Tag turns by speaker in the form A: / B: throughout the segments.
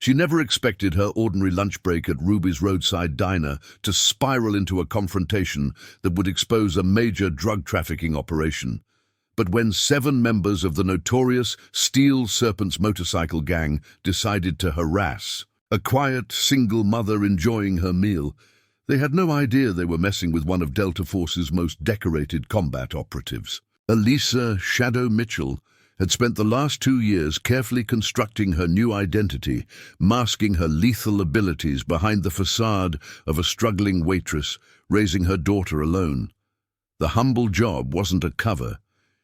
A: She never expected her ordinary lunch break at Ruby's Roadside diner to spiral into a confrontation that would expose a major drug trafficking operation. But when 7 members of the notorious Steel Serpents motorcycle gang decided to harass a quiet, single mother enjoying her meal, they had no idea they were messing with one of Delta Force's most decorated combat operatives. Alisa Shadow Mitchell had spent the last 2 years carefully constructing her new identity, masking her lethal abilities behind the facade of a struggling waitress, raising her daughter alone. The humble job wasn't a cover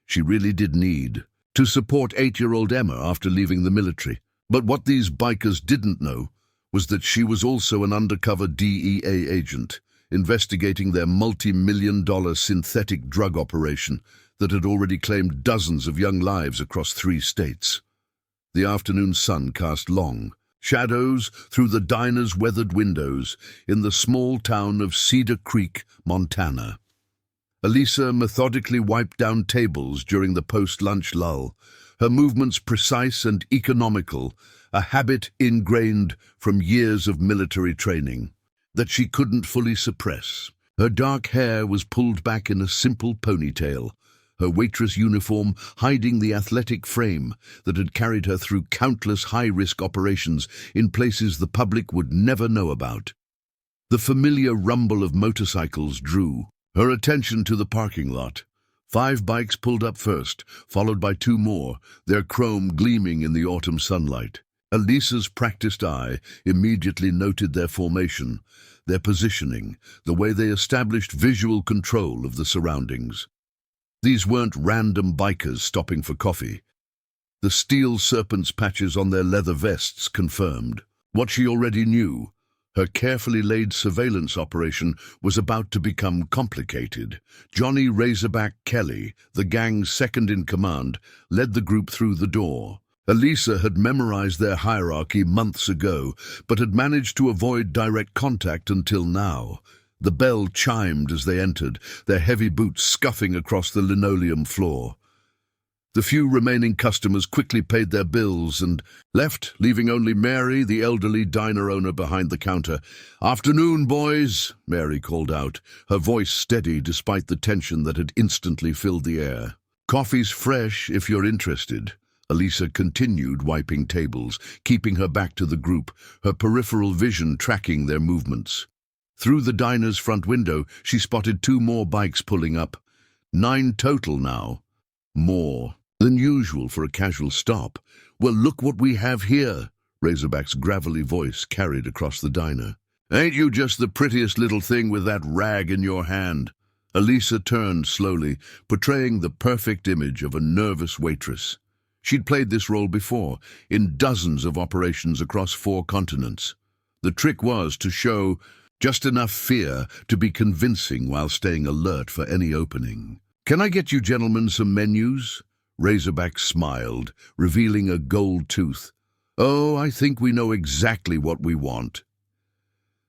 A: she really did need to support 8-year-old Emma after leaving the military. But what these bikers didn't know was that she was also an undercover DEA agent, investigating their multi-million-dollar synthetic drug operation that had already claimed dozens of young lives across 3 states. The afternoon sun cast long shadows through the diner's weathered windows in the small town of Cedar Creek, Montana. Alisa methodically wiped down tables during the post-lunch lull, her movements precise and economical, a habit ingrained from years of military training that she couldn't fully suppress. Her dark hair was pulled back in a simple ponytail, her waitress uniform hiding the athletic frame that had carried her through countless high-risk operations in places the public would never know about. The familiar rumble of motorcycles drew her attention to the parking lot. 5 bikes pulled up first, followed by 2 more, their chrome gleaming in the autumn sunlight. Alisa's practiced eye immediately noted their formation, their positioning, the way they established visual control of the surroundings. These weren't random bikers stopping for coffee. The Steel Serpents patches on their leather vests confirmed what she already knew. Her carefully laid surveillance operation was about to become complicated. Johnny Razorback Kelly, the gang's second-in-command, led the group through the door. Alisa had memorized their hierarchy months ago, but had managed to avoid direct contact until now. The bell chimed as they entered, their heavy boots scuffing across the linoleum floor. The few remaining customers quickly paid their bills and left, leaving only Mary, the elderly diner owner, behind the counter. "Afternoon, boys," Mary called out, her voice steady despite the tension that had instantly filled the air. "Coffee's fresh if you're interested." Alisa continued wiping tables, keeping her back to the group, her peripheral vision tracking their movements. Through the diner's front window, she spotted 2 more bikes pulling up. 9 total now. More than usual for a casual stop. "Well, look what we have here," Razorback's gravelly voice carried across the diner. "Ain't you just the prettiest little thing with that rag in your hand?" Alisa turned slowly, portraying the perfect image of a nervous waitress. She'd played this role before, in dozens of operations across 4 continents. The trick was to show just enough fear to be convincing while staying alert for any opening. "Can I get you gentlemen some menus?" Razorback smiled, revealing a gold tooth. "Oh, I think we know exactly what we want."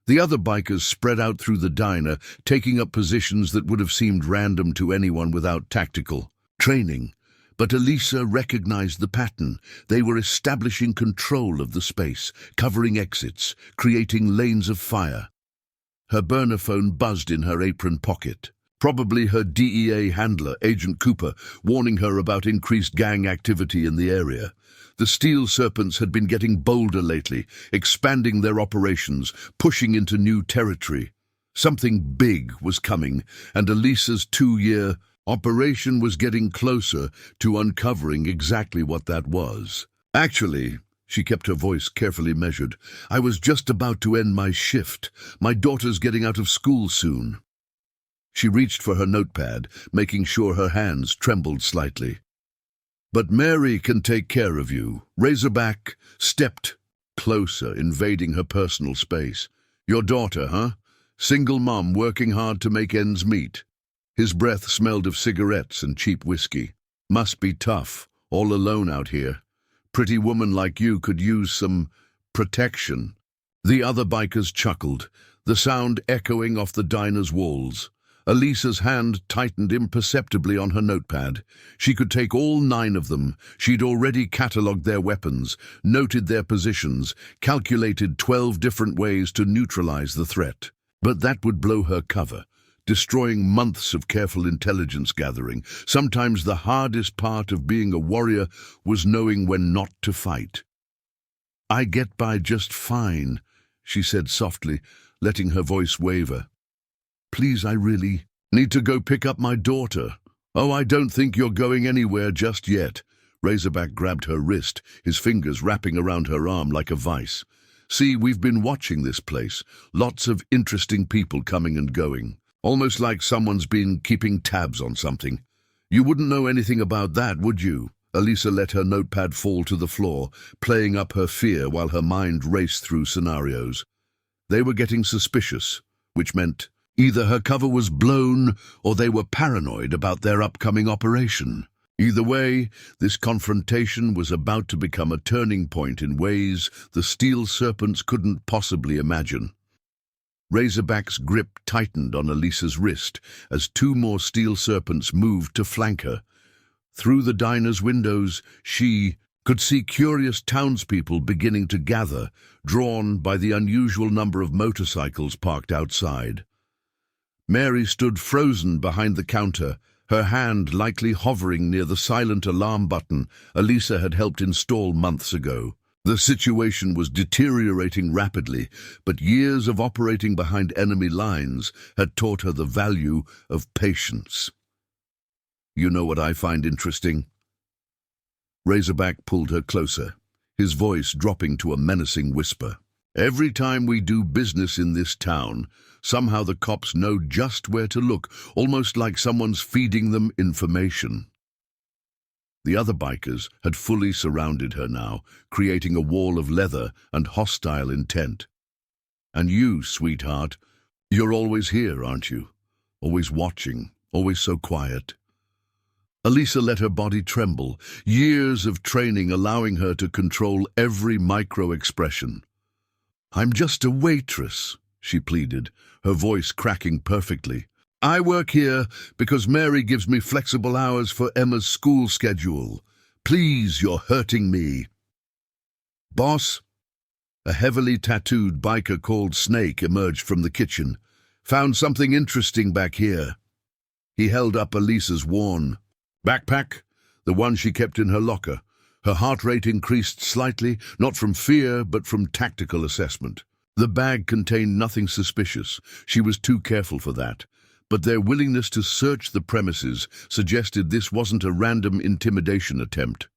A: The other bikers spread out through the diner, taking up positions that would have seemed random to anyone without tactical training. But Alisa recognized the pattern. They were establishing control of the space, covering exits, creating lanes of fire. Her burner phone buzzed in her apron pocket. Probably her DEA handler, Agent Cooper, warning her about increased gang activity in the area. The Steel Serpents had been getting bolder lately, expanding their operations, pushing into new territory. Something big was coming, and Alisa's 2-year operation was getting closer to uncovering exactly what that was. "Actually," she kept her voice carefully measured, "I was just about to end my shift. My daughter's getting out of school soon." She reached for her notepad, making sure her hands trembled slightly. "But Mary can take care of you." Razorback stepped closer, invading her personal space. "Your daughter, huh? Single mom working hard to make ends meet." His breath smelled of cigarettes and cheap whiskey. "Must be tough, all alone out here. Pretty woman like you could use some protection." The other bikers chuckled, the sound echoing off the diner's walls. Alisa's hand tightened imperceptibly on her notepad. She could take all 9 of them. She'd already catalogued their weapons, noted their positions, calculated 12 different ways to neutralize the threat. But that would blow her cover, destroying months of careful intelligence gathering. Sometimes the hardest part of being a warrior was knowing when not to fight. "I get by just fine," she said softly, letting her voice waver. "Please, I really need to go pick up my daughter." "Oh, I don't think you're going anywhere just yet." Razorback grabbed her wrist, his fingers wrapping around her arm like a vice. "See, we've been watching this place. Lots of interesting people coming and going. Almost like someone's been keeping tabs on something. You wouldn't know anything about that, would you?" Alisa let her notepad fall to the floor, playing up her fear while her mind raced through scenarios. They were getting suspicious, which meant either her cover was blown or they were paranoid about their upcoming operation. Either way, this confrontation was about to become a turning point in ways the Steel Serpents couldn't possibly imagine. Razorback's grip tightened on Alisa's wrist as 2 more Steel Serpents moved to flank her. Through the diner's windows, she could see curious townspeople beginning to gather, drawn by the unusual number of motorcycles parked outside. Mary stood frozen behind the counter, her hand likely hovering near the silent alarm button Alisa had helped install months ago. The situation was deteriorating rapidly, but years of operating behind enemy lines had taught her the value of patience. "You know what I find interesting?" Razorback pulled her closer, his voice dropping to a menacing whisper. "Every time we do business in this town, somehow the cops know just where to look, almost like someone's feeding them information." The other bikers had fully surrounded her now, creating a wall of leather and hostile intent. "And you, sweetheart, you're always here, aren't you? Always watching, always so quiet." Alisa let her body tremble, years of training allowing her to control every micro-expression. "I'm just a waitress," she pleaded, her voice cracking perfectly. "I work here because Mary gives me flexible hours for Emma's school schedule. Please, you're hurting me." "Boss?" A heavily tattooed biker called Snake emerged from the kitchen. "Found something interesting back here." He held up Alisa's worn backpack, the one she kept in her locker. Her heart rate increased slightly, not from fear, but from tactical assessment. The bag contained nothing suspicious. She was too careful for that. But their willingness to search the premises suggested this wasn't a random intimidation attempt.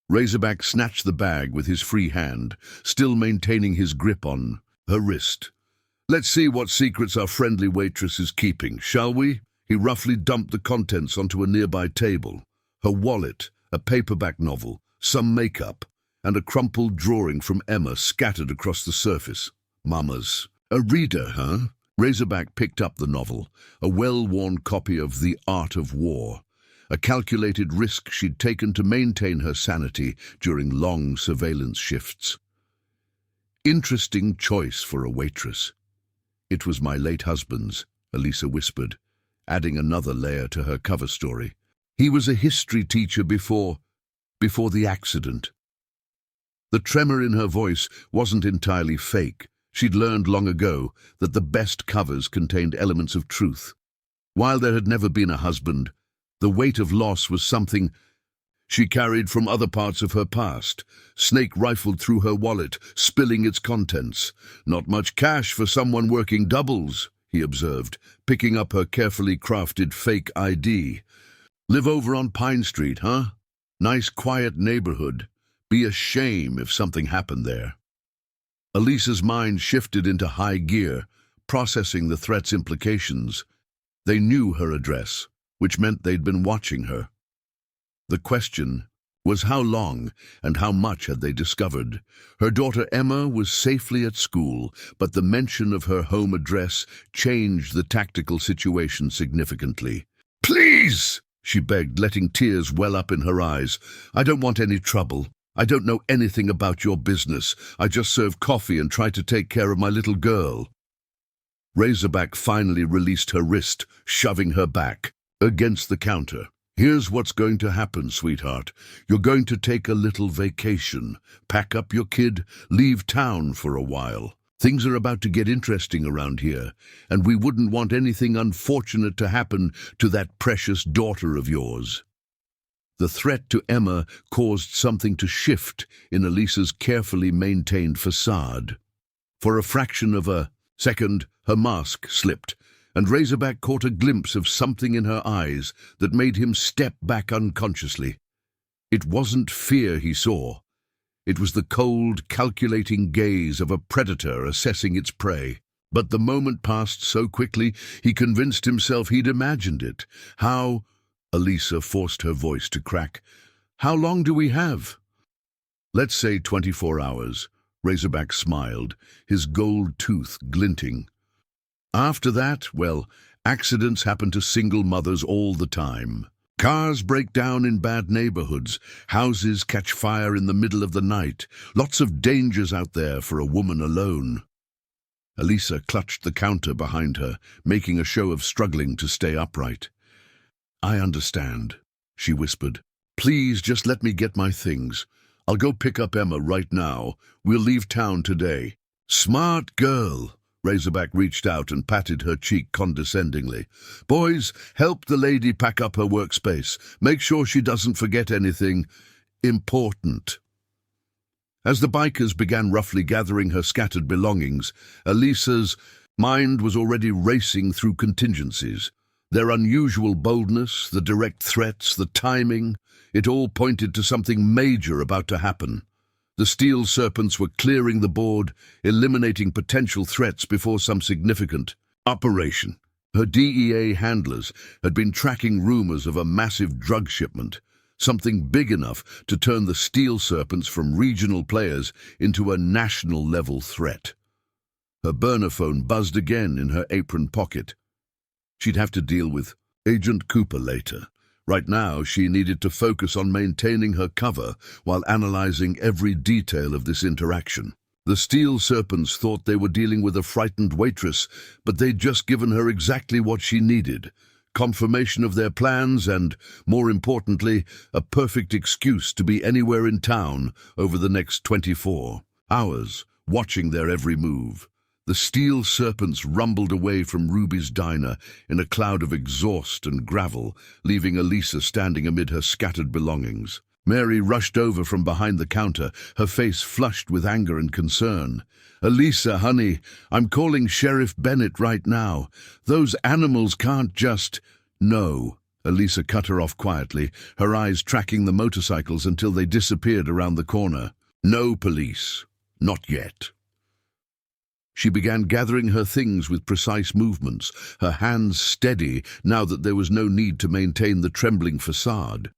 A: Razorback snatched the bag with his free hand, still maintaining his grip on her wrist. "Let's see what secrets our friendly waitress is keeping, shall we?" He roughly dumped the contents onto a nearby table. Her wallet, a paperback novel, some makeup, and a crumpled drawing from Emma scattered across the surface. "Mama's. A reader, huh?" Razorback picked up the novel, a well-worn copy of The Art of War, a calculated risk she'd taken to maintain her sanity during long surveillance shifts. "Interesting choice for a waitress." "It was my late husband's," Alisa whispered, adding another layer to her cover story. "He was a history teacher before the accident." The tremor in her voice wasn't entirely fake. She'd learned long ago that the best covers contained elements of truth. While there had never been a husband, the weight of loss was something she carried from other parts of her past. Snake rifled through her wallet, spilling its contents. "Not much cash for someone working doubles," he observed, picking up her carefully crafted fake ID. "Live over on Pine Street, huh? Nice quiet neighborhood. Be a shame if something happened there." Alisa's mind shifted into high gear, processing the threat's implications. They knew her address, which meant they'd been watching her. The question was how long and how much had they discovered? Her daughter Emma was safely at school, but the mention of her home address changed the tactical situation significantly. "Please!" she begged, letting tears well up in her eyes. "I don't want any trouble. I don't know anything about your business. I just serve coffee and try to take care of my little girl." Razorback finally released her wrist, shoving her back against the counter. "Here's what's going to happen, sweetheart. You're going to take a little vacation. Pack up your kid, leave town for a while. Things are about to get interesting around here, and we wouldn't want anything unfortunate to happen to that precious daughter of yours." The threat to Emma caused something to shift in Alisa's carefully maintained facade. For a fraction of a second, her mask slipped, and Razorback caught a glimpse of something in her eyes that made him step back unconsciously. It wasn't fear he saw. It was the cold, calculating gaze of a predator assessing its prey. But the moment passed so quickly, he convinced himself he'd imagined it. "How—" Alisa forced her voice to crack. "How long do we have?" "Let's say 24 hours. Razorback smiled, his gold tooth glinting. "After that, well, accidents happen to single mothers all the time. Cars break down in bad neighborhoods, houses catch fire in the middle of the night. Lots of dangers out there for a woman alone." Alisa clutched the counter behind her, making a show of struggling to stay upright. "I understand," she whispered. "Please just let me get my things. I'll go pick up Emma right now. We'll leave town today." "Smart girl." Razorback reached out and patted her cheek condescendingly. "Boys, help the lady pack up her workspace. Make sure she doesn't forget anything important." As the bikers began roughly gathering her scattered belongings, Alisa's mind was already racing through contingencies. Their unusual boldness, the direct threats, the timing, it all pointed to something major about to happen. The Steel Serpents were clearing the board, eliminating potential threats before some significant operation. Her DEA handlers had been tracking rumors of a massive drug shipment, something big enough to turn the Steel Serpents from regional players into a national-level threat. Her burner phone buzzed again in her apron pocket. She'd have to deal with Agent Cooper later. Right now, she needed to focus on maintaining her cover while analyzing every detail of this interaction. The Steel Serpents thought they were dealing with a frightened waitress, but they'd just given her exactly what she needed: confirmation of their plans and, more importantly, a perfect excuse to be anywhere in town over the next 24 hours, watching their every move. The Steel Serpents rumbled away from Ruby's diner in a cloud of exhaust and gravel, leaving Alisa standing amid her scattered belongings. Mary rushed over from behind the counter, her face flushed with anger and concern. "Alisa, honey, I'm calling Sheriff Bennett right now. Those animals can't just—" "No." Alisa cut her off quietly, her eyes tracking the motorcycles until they disappeared around the corner. "No police. Not yet." She began gathering her things with precise movements, her hands steady now that there was no need to maintain the trembling facade.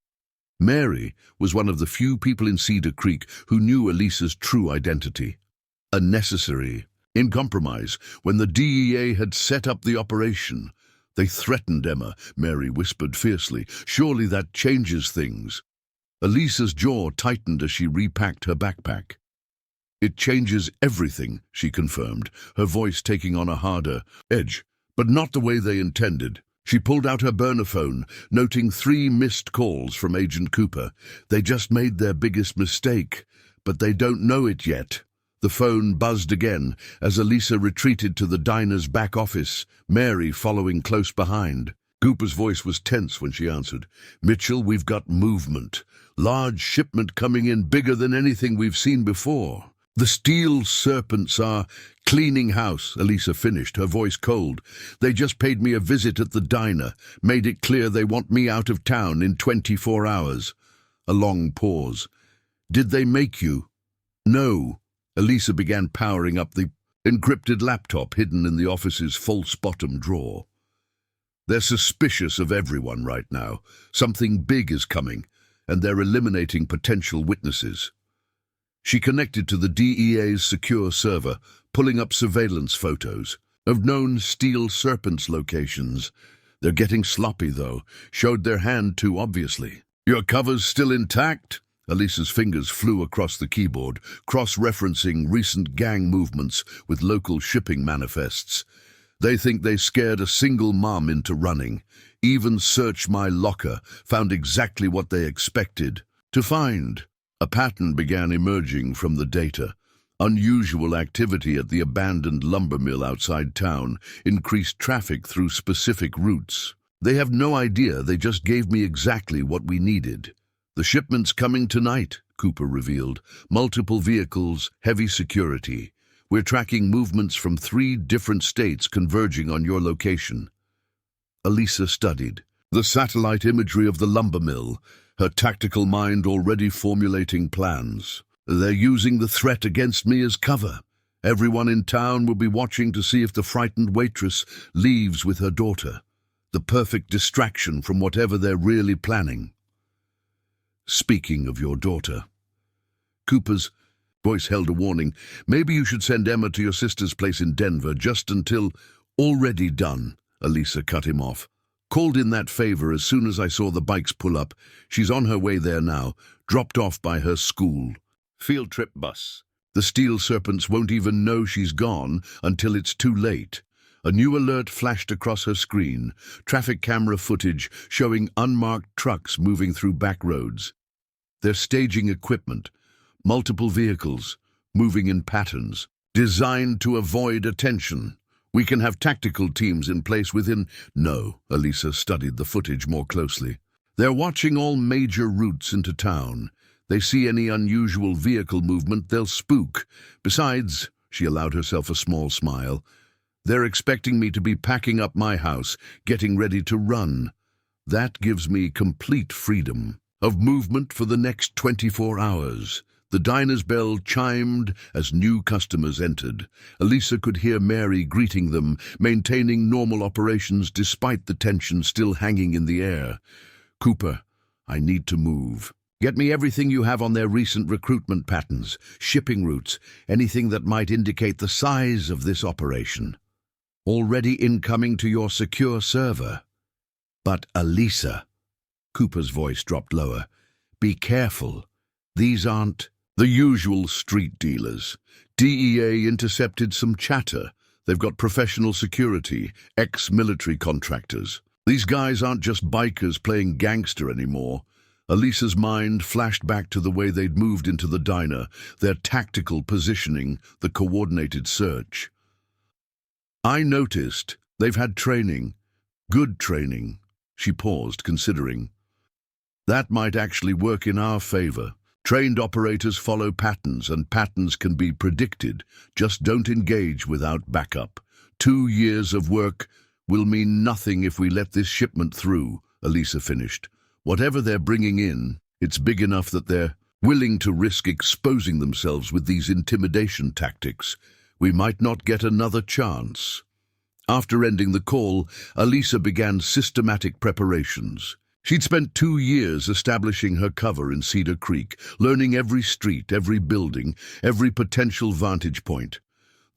A: Mary was one of the few people in Cedar Creek who knew Alisa's true identity. A necessary, in compromise, when the DEA had set up the operation. "They threatened Emma," Mary whispered fiercely. "Surely that changes things." Alisa's jaw tightened as she repacked her backpack. "It changes everything," she confirmed, her voice taking on a harder edge, "but not the way they intended." She pulled out her burner phone, noting 3 missed calls from Agent Cooper. "They just made their biggest mistake, but they don't know it yet." The phone buzzed again as Alisa retreated to the diner's back office, Mary following close behind. Cooper's voice was tense when she answered. "Mitchell, we've got movement. Large shipment coming in, bigger than anything we've seen before." "The Steel Serpents are cleaning house," Alisa finished, her voice cold. "They just paid me a visit at the diner, made it clear they want me out of town in 24 hours. A long pause. "Did they make you?" "No." Alisa began powering up the encrypted laptop hidden in the office's false bottom drawer. "They're suspicious of everyone right now. Something big is coming, and they're eliminating potential witnesses." She connected to the DEA's secure server, pulling up surveillance photos of known Steel Serpents locations. "They're getting sloppy, though. Showed their hand too obviously." "Your cover's still intact?" Alisa's fingers flew across the keyboard, cross-referencing recent gang movements with local shipping manifests. They think they scared a single mom into running. Even searched my locker, found exactly what they expected to find. A pattern began emerging from the data. Unusual activity at the abandoned lumber mill outside town, increased traffic through specific routes. They have no idea, they just gave me exactly what we needed. The shipment's coming tonight, Cooper revealed. Multiple vehicles, heavy security. We're tracking movements from 3 different states converging on your location. Alisa studied the satellite imagery of the lumber mill, her tactical mind already formulating plans. They're using the threat against me as cover. Everyone in town will be watching to see if the frightened waitress leaves with her daughter. The perfect distraction from whatever they're really planning. Speaking of your daughter, Cooper's voice held a warning. Maybe you should send Emma to your sister's place in Denver just until... Already done, Alisa cut him off. Called in that favor as soon as I saw the bikes pull up. She's on her way there now, dropped off by her school. Field trip bus. The Steel Serpents won't even know she's gone until it's too late. A new alert flashed across her screen. Traffic camera footage showing unmarked trucks moving through back roads. They're staging equipment. Multiple vehicles, moving in patterns, designed to avoid attention. We can have tactical teams in place within... No, Alisa studied the footage more closely. They're watching all major routes into town. They see any unusual vehicle movement, they'll spook. Besides, she allowed herself a small smile, they're expecting me to be packing up my house, getting ready to run. That gives me complete freedom of movement for the next 24 hours. The diner's bell chimed as new customers entered. Alisa could hear Mary greeting them, maintaining normal operations despite the tension still hanging in the air. Cooper, I need to move. Get me everything you have on their recent recruitment patterns, shipping routes, anything that might indicate the size of this operation. Already incoming to your secure server. But Alisa, Cooper's voice dropped lower, be careful. These aren't the usual street dealers. DEA intercepted some chatter. They've got professional security, ex-military contractors. These guys aren't just bikers playing gangster anymore. Alisa's mind flashed back to the way they'd moved into the diner, their tactical positioning, the coordinated search. I noticed they've had training, good training. She paused, considering. That might actually work in our favor. Trained operators follow patterns, and patterns can be predicted. Just don't engage without backup. 2 years of work will mean nothing if we let this shipment through, Alisa finished. Whatever they're bringing in, it's big enough that they're willing to risk exposing themselves with these intimidation tactics. We might not get another chance. After ending the call, Alisa began systematic preparations. She'd spent 2 years establishing her cover in Cedar Creek, learning every street, every building, every potential vantage point.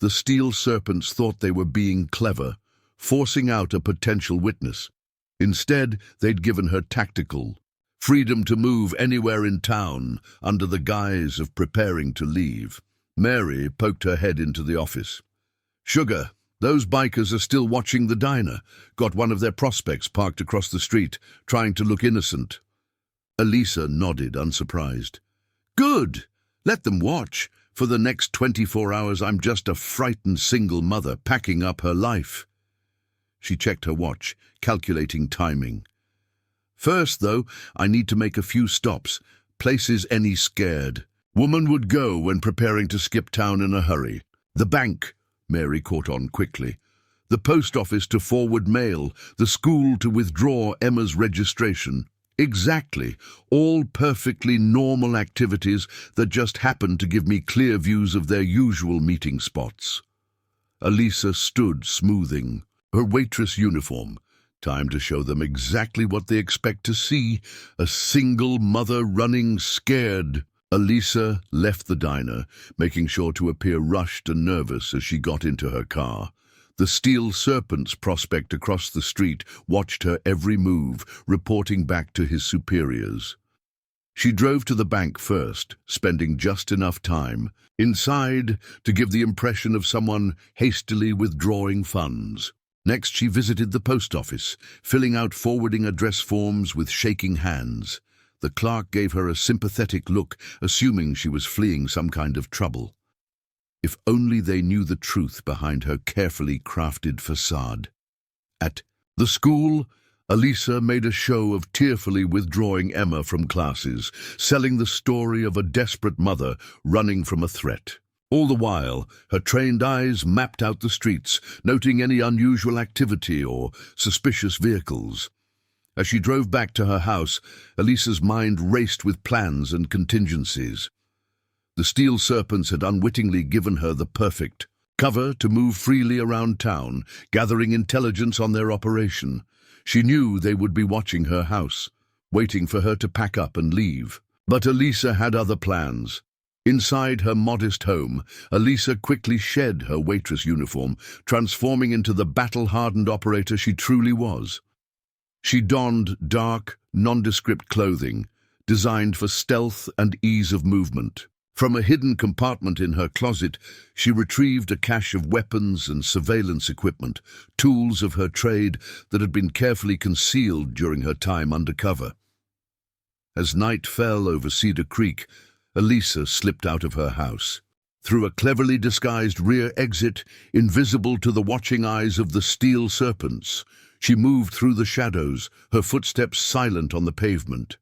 A: The Steel Serpents thought they were being clever, forcing out a potential witness. Instead, they'd given her tactical freedom to move anywhere in town under the guise of preparing to leave. Mary poked her head into the office. Sugar, those bikers are still watching the diner. Got one of their prospects parked across the street, trying to look innocent. Alisa nodded, unsurprised. Good. Let them watch. For the next 24 hours, I'm just a frightened single mother packing up her life. She checked her watch, calculating timing. First, though, I need to make a few stops. Places any scared. Woman would go when preparing to skip town in a hurry. The bank, Mary caught on quickly. The post office to forward mail. The school to withdraw Emma's registration. Exactly. All perfectly normal activities that just happened to give me clear views of their usual meeting spots. Alisa stood smoothing her waitress uniform. Time to show them exactly what they expect to see. A single mother running scared. Alisa left the diner, making sure to appear rushed and nervous as she got into her car. The Steel Serpents prospect across the street watched her every move, reporting back to his superiors. She drove to the bank first, spending just enough time inside to give the impression of someone hastily withdrawing funds. Next, she visited the post office, filling out forwarding address forms with shaking hands. The clerk gave her a sympathetic look, assuming she was fleeing some kind of trouble. If only they knew the truth behind her carefully crafted facade. At the school, Alisa made a show of tearfully withdrawing Emma from classes, selling the story of a desperate mother running from a threat. All the while, her trained eyes mapped out the streets, noting any unusual activity or suspicious vehicles. As she drove back to her house, Alisa's mind raced with plans and contingencies. The Steel Serpents had unwittingly given her the perfect cover to move freely around town, gathering intelligence on their operation. She knew they would be watching her house, waiting for her to pack up and leave. But Alisa had other plans. Inside her modest home, Alisa quickly shed her waitress uniform, transforming into the battle-hardened operator she truly was. She donned dark, nondescript clothing, designed for stealth and ease of movement. From a hidden compartment in her closet, she retrieved a cache of weapons and surveillance equipment, tools of her trade that had been carefully concealed during her time undercover. As night fell over Cedar Creek, Alisa slipped out of her house. Through a cleverly disguised rear exit, invisible to the watching eyes of the Steel Serpents, she moved through the shadows, her footsteps silent on the pavement.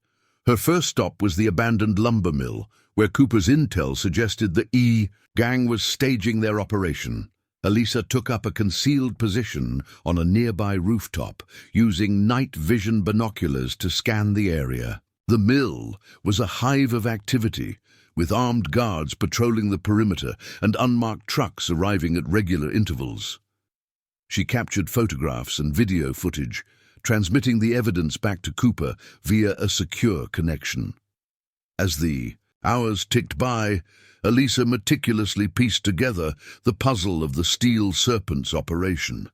A: Her first stop was the abandoned lumber mill, where Cooper's intel suggested the gang was staging their operation. Alisa took up a concealed position on a nearby rooftop, using night vision binoculars to scan the area. The mill was a hive of activity, with armed guards patrolling the perimeter and unmarked trucks arriving at regular intervals. She captured photographs and video footage, transmitting the evidence back to Cooper via a secure connection. As the hours ticked by, Alisa meticulously pieced together the puzzle of the Steel Serpents operation.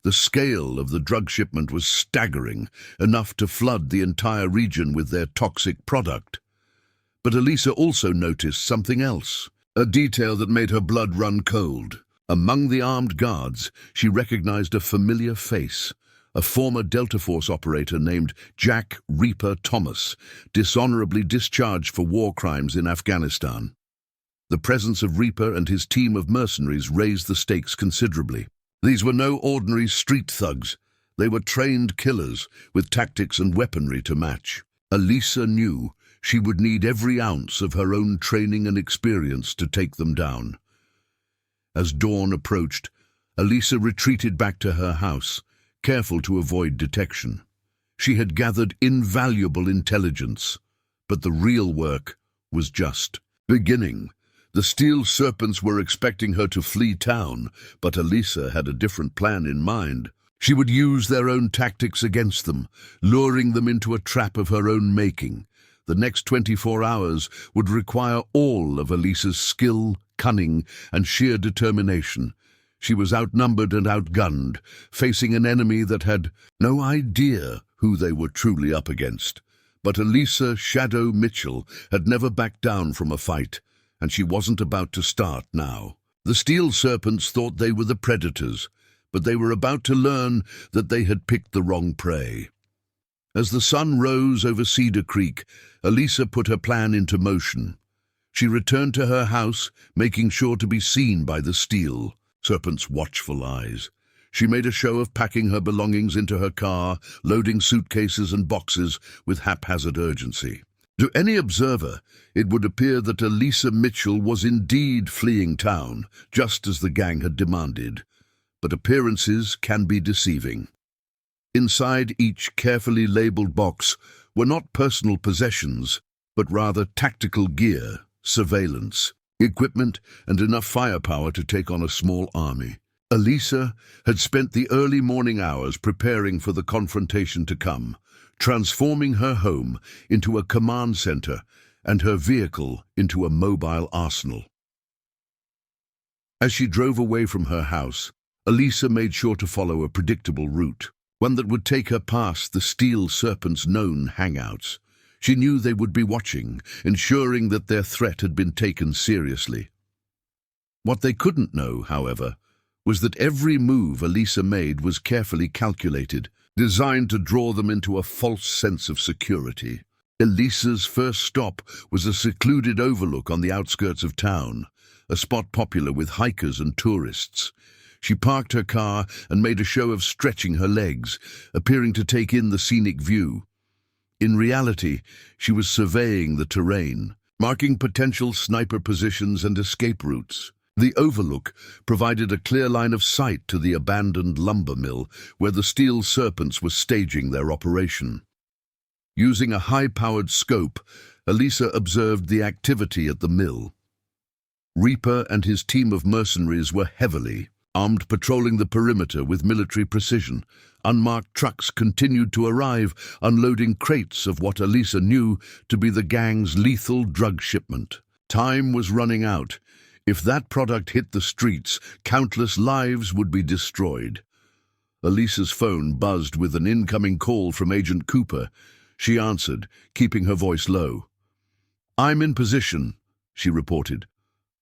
A: The scale of the drug shipment was staggering, enough to flood the entire region with their toxic product. But Alisa also noticed something else, a detail that made her blood run cold. Among the armed guards, she recognized a familiar face, a former Delta Force operator named Jack Reaper Thomas, dishonorably discharged for war crimes in Afghanistan. The presence of Reaper and his team of mercenaries raised the stakes considerably. These were no ordinary street thugs. They were trained killers with tactics and weaponry to match. Alisa knew she would need every ounce of her own training and experience to take them down. As dawn approached, Alisa retreated back to her house, careful to avoid detection. She had gathered invaluable intelligence, but the real work was just beginning. The Steel Serpents were expecting her to flee town, but Alisa had a different plan in mind. She would use their own tactics against them, luring them into a trap of her own making. The next 24 hours would require all of Alisa's skill, cunning, and sheer determination. She was outnumbered and outgunned, facing an enemy that had no idea who they were truly up against. But Alisa Shadow Mitchell had never backed down from a fight, and she wasn't about to start now. The Steel Serpents thought they were the predators, but they were about to learn that they had picked the wrong prey. As the sun rose over Cedar Creek, Alisa put her plan into motion. She returned to her house, making sure to be seen by the Steel Serpents' watchful eyes. She made a show of packing her belongings into her car, loading suitcases and boxes with haphazard urgency. To any observer, it would appear that Alisa Mitchell was indeed fleeing town, just as the gang had demanded. But appearances can be deceiving. Inside each carefully labeled box were not personal possessions, but rather tactical gear, surveillance, equipment, and enough firepower to take on a small army. Alisa had spent the early morning hours preparing for the confrontation to come, transforming her home into a command center and her vehicle into a mobile arsenal. As she drove away from her house, Alisa made sure to follow a predictable route, one that would take her past the Steel Serpents' known hangouts. She knew they would be watching, ensuring that their threat had been taken seriously. What they couldn't know, however, was that every move Alisa made was carefully calculated, designed to draw them into a false sense of security. Alisa's first stop was a secluded overlook on the outskirts of town, a spot popular with hikers and tourists. She parked her car and made a show of stretching her legs, appearing to take in the scenic view. In reality, she was surveying the terrain, marking potential sniper positions and escape routes. The overlook provided a clear line of sight to the abandoned lumber mill where the Steel Serpents were staging their operation. Using a high-powered scope, Alisa observed the activity at the mill. Reaper and his team of mercenaries were heavily armed, patrolling the perimeter with military precision. Unmarked trucks continued to arrive, unloading crates of what Alisa knew to be the gang's lethal drug shipment. Time was running out. If that product hit the streets, countless lives would be destroyed. Alisa's phone buzzed with an incoming call from Agent Cooper. She answered, keeping her voice low. "I'm in position," she reported.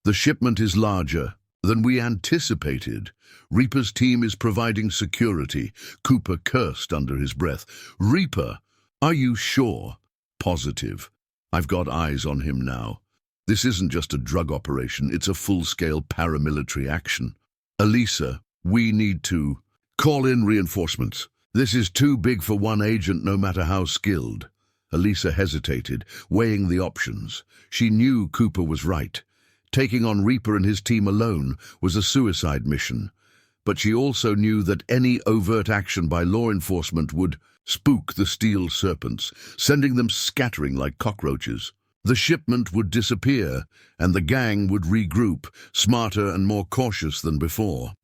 A: "The shipment is larger than we anticipated. Reaper's team is providing security." Cooper cursed under his breath. "Reaper? Are you sure?" "Positive. I've got eyes on him now. This isn't just a drug operation, it's a full-scale paramilitary action. Alisa, we need to call in reinforcements. This is too big for one agent, no matter how skilled." Alisa hesitated, weighing the options. She knew Cooper was right. Taking on Reaper and his team alone was a suicide mission. But she also knew that any overt action by law enforcement would spook the Steel Serpents, sending them scattering like cockroaches. The shipment would disappear, and the gang would regroup, smarter and more cautious than before.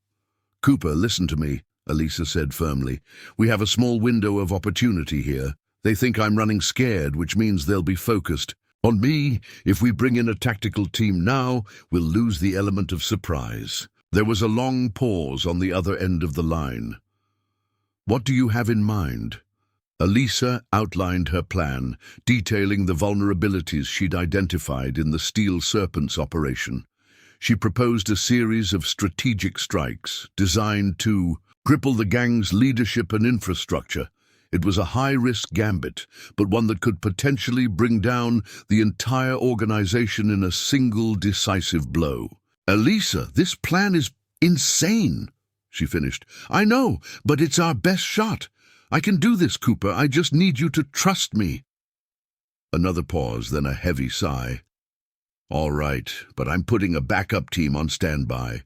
A: "Cooper, listen to me," Alisa said firmly. "We have a small window of opportunity here. They think I'm running scared, which means they'll be focused on me. If we bring in a tactical team now, we'll lose the element of surprise." There was a long pause on the other end of the line. "What do you have in mind?" Alisa outlined her plan, detailing the vulnerabilities she'd identified in the Steel Serpents operation. She proposed a series of strategic strikes designed to cripple the gang's leadership and infrastructure. It was a high-risk gambit, but one that could potentially bring down the entire organization in a single decisive blow. "Alisa, this plan is insane," she finished. "I know, but it's our best shot. I can do this, Cooper. I just need you to trust me." Another pause, then a heavy sigh. "All right, but I'm putting a backup team on standby.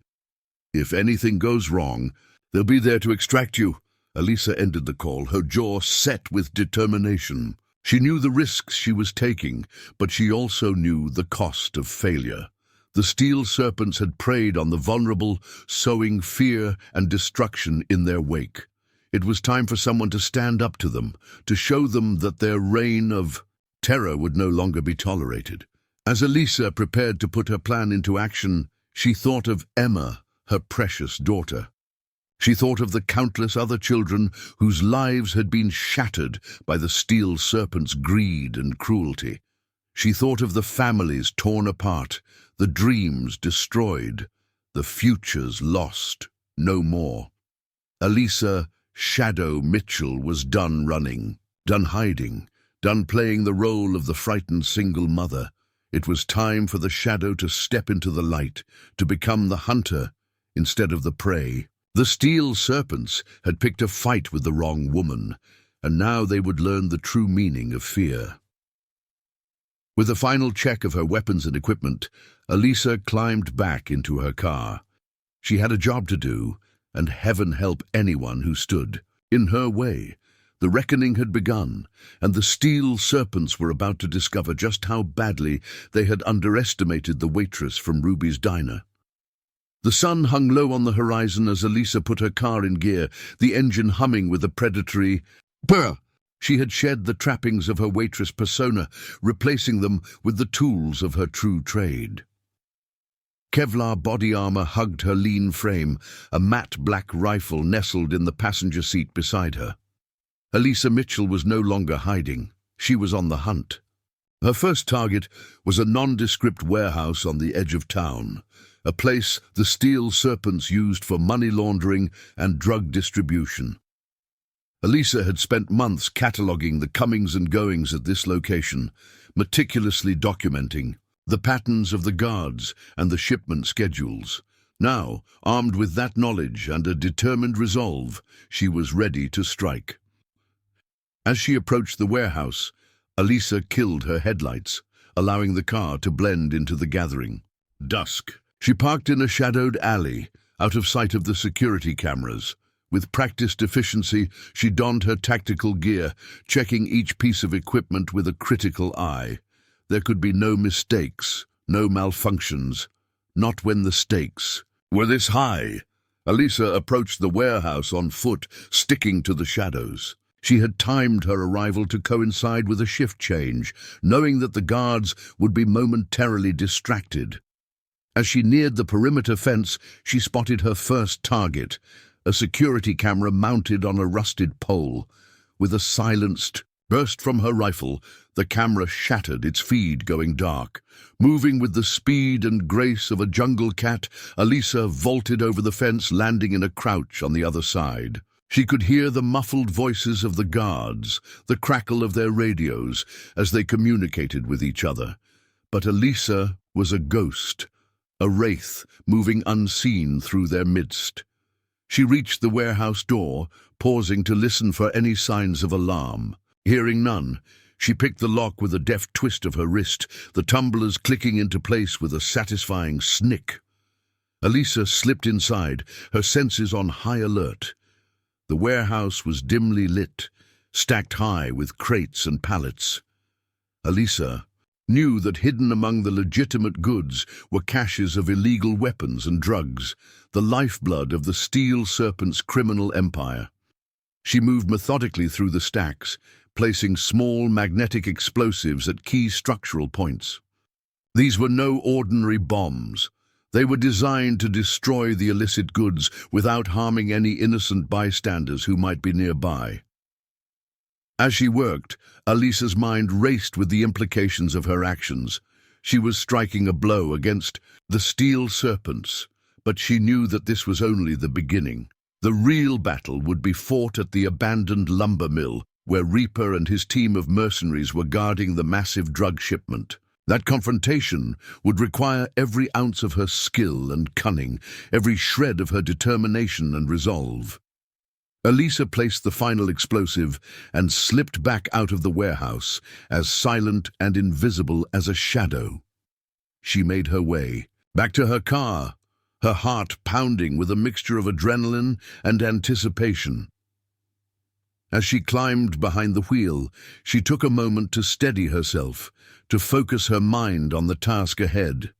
A: If anything goes wrong, they'll be there to extract you." Alisa ended the call, her jaw set with determination. She knew the risks she was taking, but she also knew the cost of failure. The Steel Serpents had preyed on the vulnerable, sowing fear and destruction in their wake. It was time for someone to stand up to them, to show them that their reign of terror would no longer be tolerated. As Alisa prepared to put her plan into action, she thought of Emma, her precious daughter. She thought of the countless other children whose lives had been shattered by the Steel Serpent's greed and cruelty. She thought of the families torn apart, the dreams destroyed, the futures lost, no more. Alisa Shadow Mitchell was done running, done hiding, done playing the role of the frightened single mother. It was time for the shadow to step into the light, to become the hunter instead of the prey. The Steel Serpents had picked a fight with the wrong woman, and now they would learn the true meaning of fear. With a final check of her weapons and equipment, Alisa climbed back into her car. She had a job to do, and heaven help anyone who stood in her way. The reckoning had begun, and the Steel Serpents were about to discover just how badly they had underestimated the waitress from Ruby's diner. The sun hung low on the horizon as Alisa put her car in gear, the engine humming with a predatory purr. She had shed the trappings of her waitress persona, replacing them with the tools of her true trade. Kevlar body armor hugged her lean frame, a matte black rifle nestled in the passenger seat beside her. Alisa Mitchell was no longer hiding. She was on the hunt. Her first target was a nondescript warehouse on the edge of town, a place the Steel Serpents used for money laundering and drug distribution. Alisa had spent months cataloguing the comings and goings at this location, meticulously documenting the patterns of the guards and the shipment schedules. Now, armed with that knowledge and a determined resolve, she was ready to strike. As she approached the warehouse, Alisa killed her headlights, allowing the car to blend into the gathering. Dusk. She parked in a shadowed alley, out of sight of the security cameras. With practiced efficiency, she donned her tactical gear, checking each piece of equipment with a critical eye. There could be no mistakes, no malfunctions, not when the stakes were this high. Alisa approached the warehouse on foot, sticking to the shadows. She had timed her arrival to coincide with a shift change, knowing that the guards would be momentarily distracted. As she neared the perimeter fence, she spotted her first target, a security camera mounted on a rusted pole. With a silenced burst from her rifle, the camera shattered, its feed going dark. Moving with the speed and grace of a jungle cat, Alisa vaulted over the fence, landing in a crouch on the other side. She could hear the muffled voices of the guards, the crackle of their radios as they communicated with each other. But Alisa was a ghost, a wraith moving unseen through their midst. She reached the warehouse door, pausing to listen for any signs of alarm. Hearing none, she picked the lock with a deft twist of her wrist, the tumblers clicking into place with a satisfying snick. Alisa slipped inside, her senses on high alert. The warehouse was dimly lit, stacked high with crates and pallets. Alisa knew that hidden among the legitimate goods were caches of illegal weapons and drugs, the lifeblood of the Steel Serpents' criminal empire. She moved methodically through the stacks, placing small magnetic explosives at key structural points. These were no ordinary bombs. They were designed to destroy the illicit goods without harming any innocent bystanders who might be nearby. As she worked, Alisa's mind raced with the implications of her actions. She was striking a blow against the Steel Serpents, but she knew that this was only the beginning. The real battle would be fought at the abandoned lumber mill, where Reaper and his team of mercenaries were guarding the massive drug shipment. That confrontation would require every ounce of her skill and cunning, every shred of her determination and resolve. Alisa placed the final explosive and slipped back out of the warehouse, as silent and invisible as a shadow. She made her way back to her car, her heart pounding with a mixture of adrenaline and anticipation. As she climbed behind the wheel, she took a moment to steady herself, to focus her mind on the task ahead.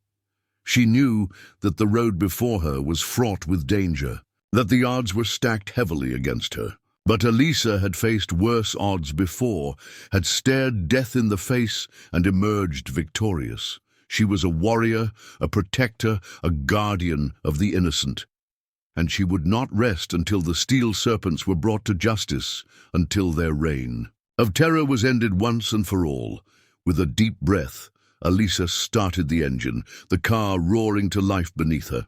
A: She knew that the road before her was fraught with danger, that the odds were stacked heavily against her. But Alisa had faced worse odds before, had stared death in the face and emerged victorious. She was a warrior, a protector, a guardian of the innocent. And she would not rest until the Steel Serpents were brought to justice, until their reign of terror was ended once and for all. With a deep breath, Alisa started the engine, the car roaring to life beneath her.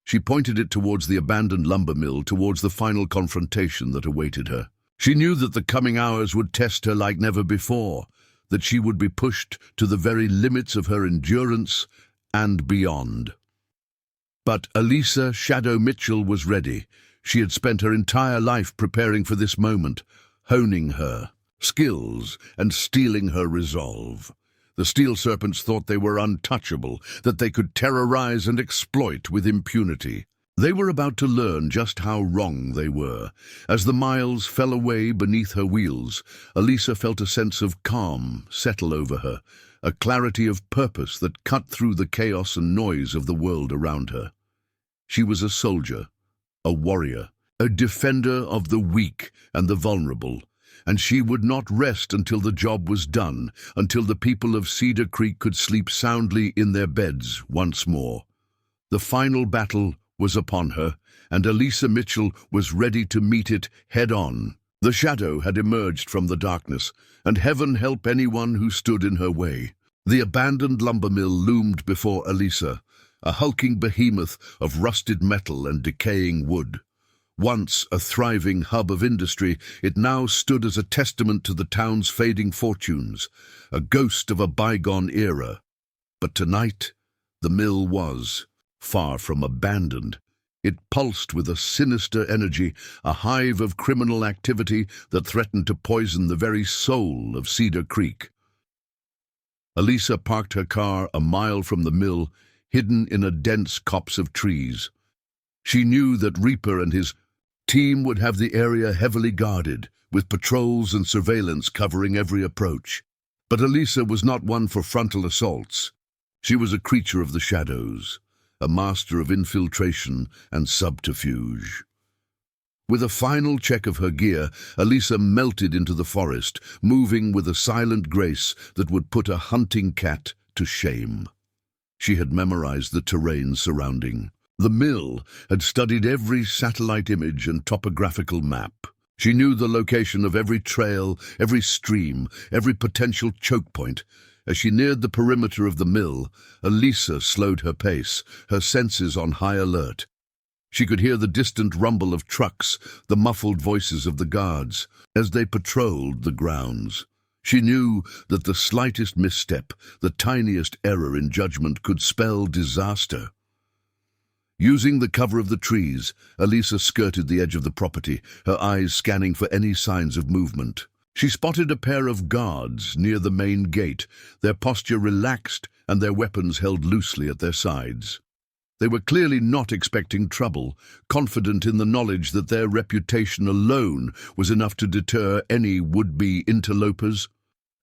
A: She pointed it towards the abandoned lumber mill, towards the final confrontation that awaited her. She knew that the coming hours would test her like never before, that she would be pushed to the very limits of her endurance and beyond. But Alisa Shadow Mitchell was ready. She had spent her entire life preparing for this moment, honing her skills and steeling her resolve. The Steel Serpents thought they were untouchable, that they could terrorize and exploit with impunity. They were about to learn just how wrong they were. As the miles fell away beneath her wheels, Alisa felt a sense of calm settle over her, a clarity of purpose that cut through the chaos and noise of the world around her. She was a soldier, a warrior, a defender of the weak and the vulnerable, and she would not rest until the job was done, until the people of Cedar Creek could sleep soundly in their beds once more. The final battle was upon her, and Alisa Mitchell was ready to meet it head-on. The shadow had emerged from the darkness, and heaven help anyone who stood in her way. The abandoned lumber mill loomed before Alisa, a hulking behemoth of rusted metal and decaying wood. Once a thriving hub of industry, it now stood as a testament to the town's fading fortunes, a ghost of a bygone era. But tonight, the mill was far from abandoned. It pulsed with a sinister energy, a hive of criminal activity that threatened to poison the very soul of Cedar Creek. Alisa parked her car a mile from the mill, hidden in a dense copse of trees. She knew that Reaper and his team would have the area heavily guarded, with patrols and surveillance covering every approach. But Alisa was not one for frontal assaults. She was a creature of the shadows, a master of infiltration and subterfuge. With a final check of her gear, Alisa melted into the forest, moving with a silent grace that would put a hunting cat to shame. She had memorized the terrain surrounding. The mill had studied every satellite image and topographical map. She knew the location of every trail, every stream, every potential choke point. As she neared the perimeter of the mill, Alisa slowed her pace, her senses on high alert. She could hear the distant rumble of trucks, the muffled voices of the guards, as they patrolled the grounds. She knew that the slightest misstep, the tiniest error in judgment could spell disaster. Using the cover of the trees, Alisa skirted the edge of the property, her eyes scanning for any signs of movement. She spotted a pair of guards near the main gate, their posture relaxed and their weapons held loosely at their sides. They were clearly not expecting trouble, confident in the knowledge that their reputation alone was enough to deter any would-be interlopers.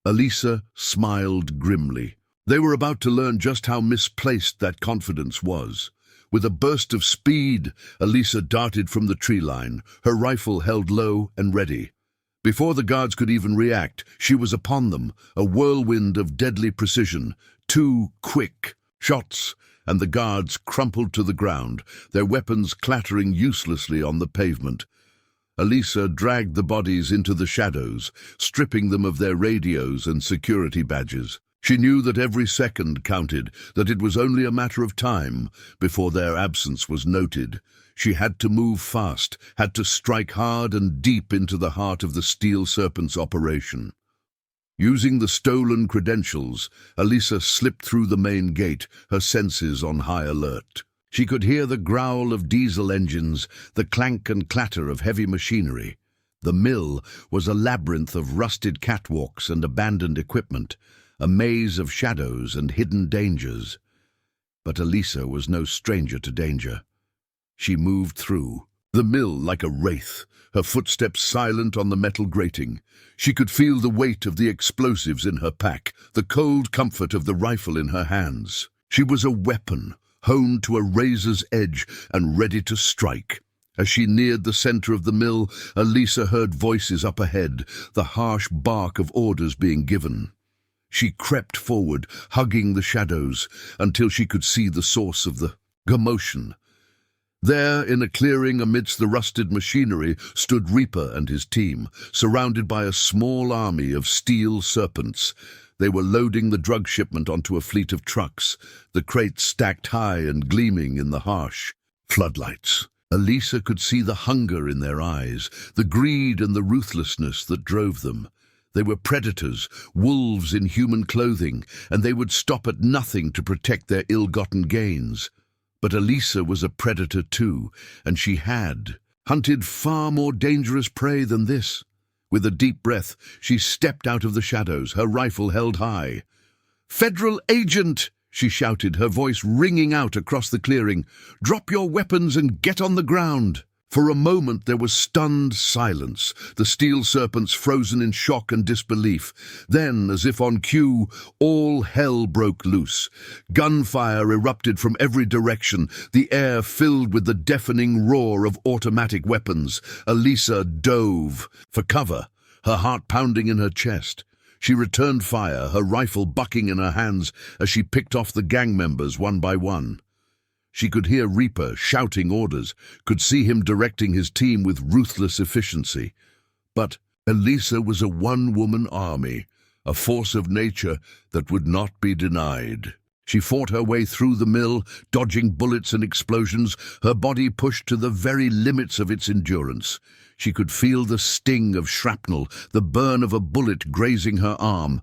A: Alisa smiled grimly. They were about to learn just how misplaced that confidence was. With a burst of speed, Alisa darted from the tree line, her rifle held low and ready. Before the guards could even react, she was upon them, a whirlwind of deadly precision. 2 quick shots, and the guards crumpled to the ground, their weapons clattering uselessly on the pavement. Alisa dragged the bodies into the shadows, stripping them of their radios and security badges. She knew that every second counted, that it was only a matter of time before their absence was noted. She had to move fast, had to strike hard and deep into the heart of the Steel Serpents operation. Using the stolen credentials, Alisa slipped through the main gate, her senses on high alert. She could hear the growl of diesel engines, the clank and clatter of heavy machinery. The mill was a labyrinth of rusted catwalks and abandoned equipment, a maze of shadows and hidden dangers. But Alisa was no stranger to danger. She moved through the mill like a wraith, her footsteps silent on the metal grating. She could feel the weight of the explosives in her pack, the cold comfort of the rifle in her hands. She was a weapon, honed to a razor's edge and ready to strike. As she neared the center of the mill, Alisa heard voices up ahead, the harsh bark of orders being given. She crept forward, hugging the shadows, until she could see the source of the commotion. There, in a clearing amidst the rusted machinery, stood Reaper and his team, surrounded by a small army of Steel Serpents. They were loading the drug shipment onto a fleet of trucks, the crates stacked high and gleaming in the harsh floodlights. Alisa could see the hunger in their eyes, the greed and the ruthlessness that drove them. They were predators, wolves in human clothing, and they would stop at nothing to protect their ill-gotten gains. But Alisa was a predator too, and she had hunted far more dangerous prey than this. With a deep breath, she stepped out of the shadows, her rifle held high. "Federal agent!" she shouted, her voice ringing out across the clearing. "Drop your weapons and get on the ground!" For a moment there was stunned silence, the Steel Serpents frozen in shock and disbelief. Then, as if on cue, all hell broke loose. Gunfire erupted from every direction, the air filled with the deafening roar of automatic weapons. Alisa dove for cover, her heart pounding in her chest. She returned fire, her rifle bucking in her hands as she picked off the gang members one by one. She could hear Reaper shouting orders, could see him directing his team with ruthless efficiency. But Alisa was a one-woman army, a force of nature that would not be denied. She fought her way through the mill, dodging bullets and explosions, her body pushed to the very limits of its endurance. She could feel the sting of shrapnel, the burn of a bullet grazing her arm.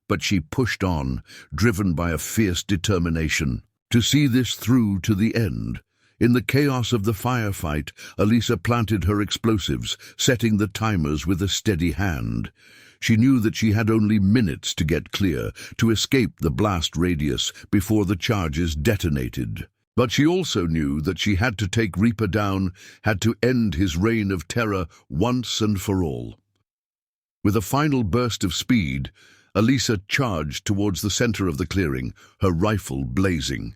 A: But she pushed on, driven by a fierce determination, to see this through to the end. In the chaos of the firefight, Alisa planted her explosives, setting the timers with a steady hand. She knew that she had only minutes to get clear, to escape the blast radius before the charges detonated. But she also knew that she had to take Reaper down, had to end his reign of terror once and for all. With a final burst of speed, Alisa charged towards the center of the clearing, her rifle blazing.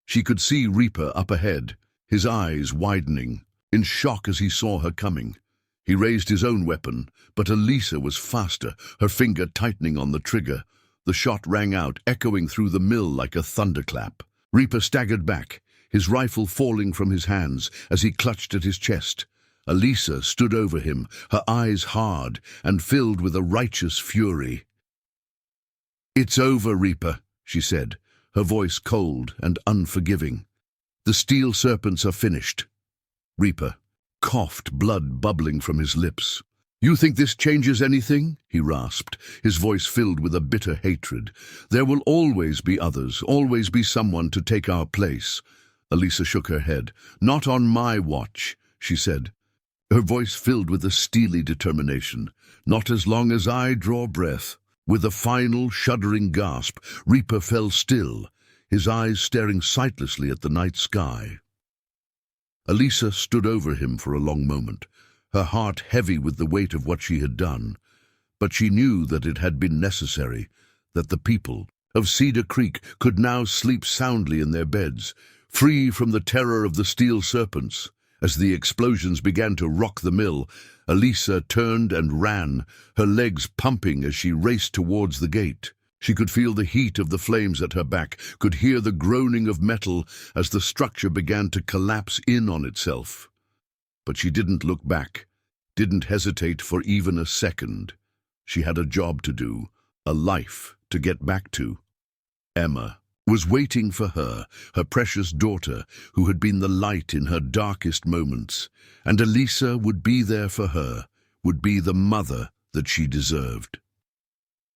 A: She could see Reaper up ahead, his eyes widening, in shock as he saw her coming. He raised his own weapon, but Alisa was faster, her finger tightening on the trigger. The shot rang out, echoing through the mill like a thunderclap. Reaper staggered back, his rifle falling from his hands as he clutched at his chest. Alisa stood over him, her eyes hard and filled with a righteous fury. "It's over, Reaper," she said, her voice cold and unforgiving. "The Steel Serpents are finished." Reaper coughed, blood bubbling from his lips. "You think this changes anything?" he rasped, his voice filled with a bitter hatred. "There will always be others, always be someone to take our place." Alisa shook her head. "Not on my watch," she said, her voice filled with a steely determination. "Not as long as I draw breath." With a final, shuddering gasp, Reaper fell still, his eyes staring sightlessly at the night sky. Alisa stood over him for a long moment, her heart heavy with the weight of what she had done. But she knew that it had been necessary, that the people of Cedar Creek could now sleep soundly in their beds, free from the terror of the Steel Serpents. As the explosions began to rock the mill, Alisa turned and ran, her legs pumping as she raced towards the gate. She could feel the heat of the flames at her back, could hear the groaning of metal as the structure began to collapse in on itself. But she didn't look back, didn't hesitate for even a second. She had a job to do, a life to get back to. Emma was waiting for her, her precious daughter, who had been the light in her darkest moments, and Alisa would be there for her, would be the mother that she deserved.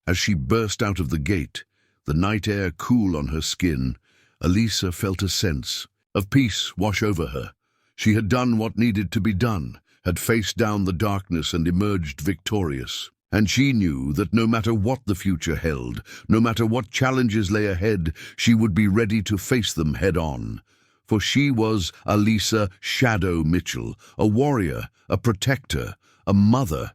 A: As she burst out of the gate, the night air cool on her skin, Alisa felt a sense of peace wash over her. She had done what needed to be done, had faced down the darkness and emerged victorious. And she knew that no matter what the future held, no matter what challenges lay ahead, she would be ready to face them head-on. For she was Alisa Shadow Mitchell, a warrior, a protector, a mother,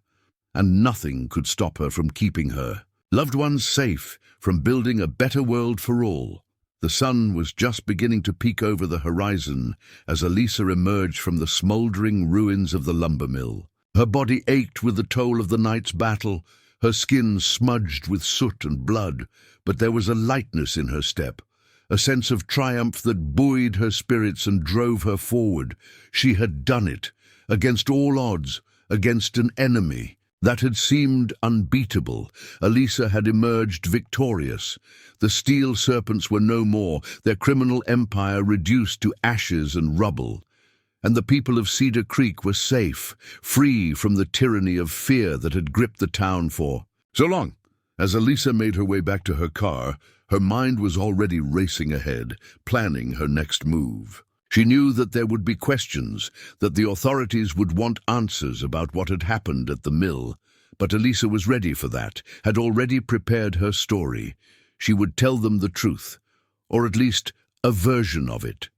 A: and nothing could stop her from keeping her loved ones safe, from building a better world for all. The sun was just beginning to peek over the horizon as Alisa emerged from the smouldering ruins of the lumber mill. Her body ached with the toll of the night's battle, her skin smudged with soot and blood, but there was a lightness in her step, a sense of triumph that buoyed her spirits and drove her forward. She had done it, against all odds, against an enemy that had seemed unbeatable. Alisa had emerged victorious. The Steel Serpents were no more, their criminal empire reduced to ashes and rubble. And the people of Cedar Creek were safe, free from the tyranny of fear that had gripped the town for so long. As Alisa made her way back to her car, her mind was already racing ahead, planning her next move. She knew that there would be questions, that the authorities would want answers about what had happened at the mill. But Alisa was ready for that, had already prepared her story. She would tell them the truth, or at least a version of it.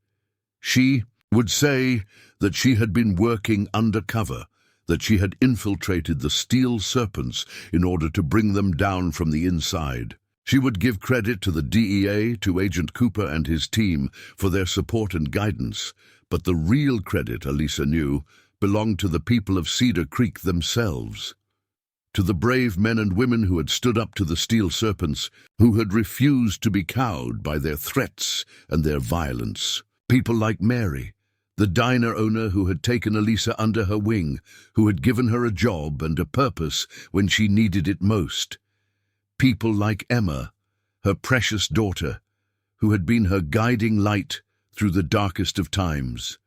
A: She would say that she had been working undercover, that she had infiltrated the Steel Serpents in order to bring them down from the inside. She would give credit to the DEA, to Agent Cooper and his team for their support and guidance, but the real credit, Alisa knew, belonged to the people of Cedar Creek themselves. To the brave men and women who had stood up to the Steel Serpents, who had refused to be cowed by their threats and their violence. People like Mary, The diner owner who had taken Alisa under her wing, who had given her a job and a purpose when she needed it most. People like Emma, her precious daughter, who had been her guiding light through the darkest of times.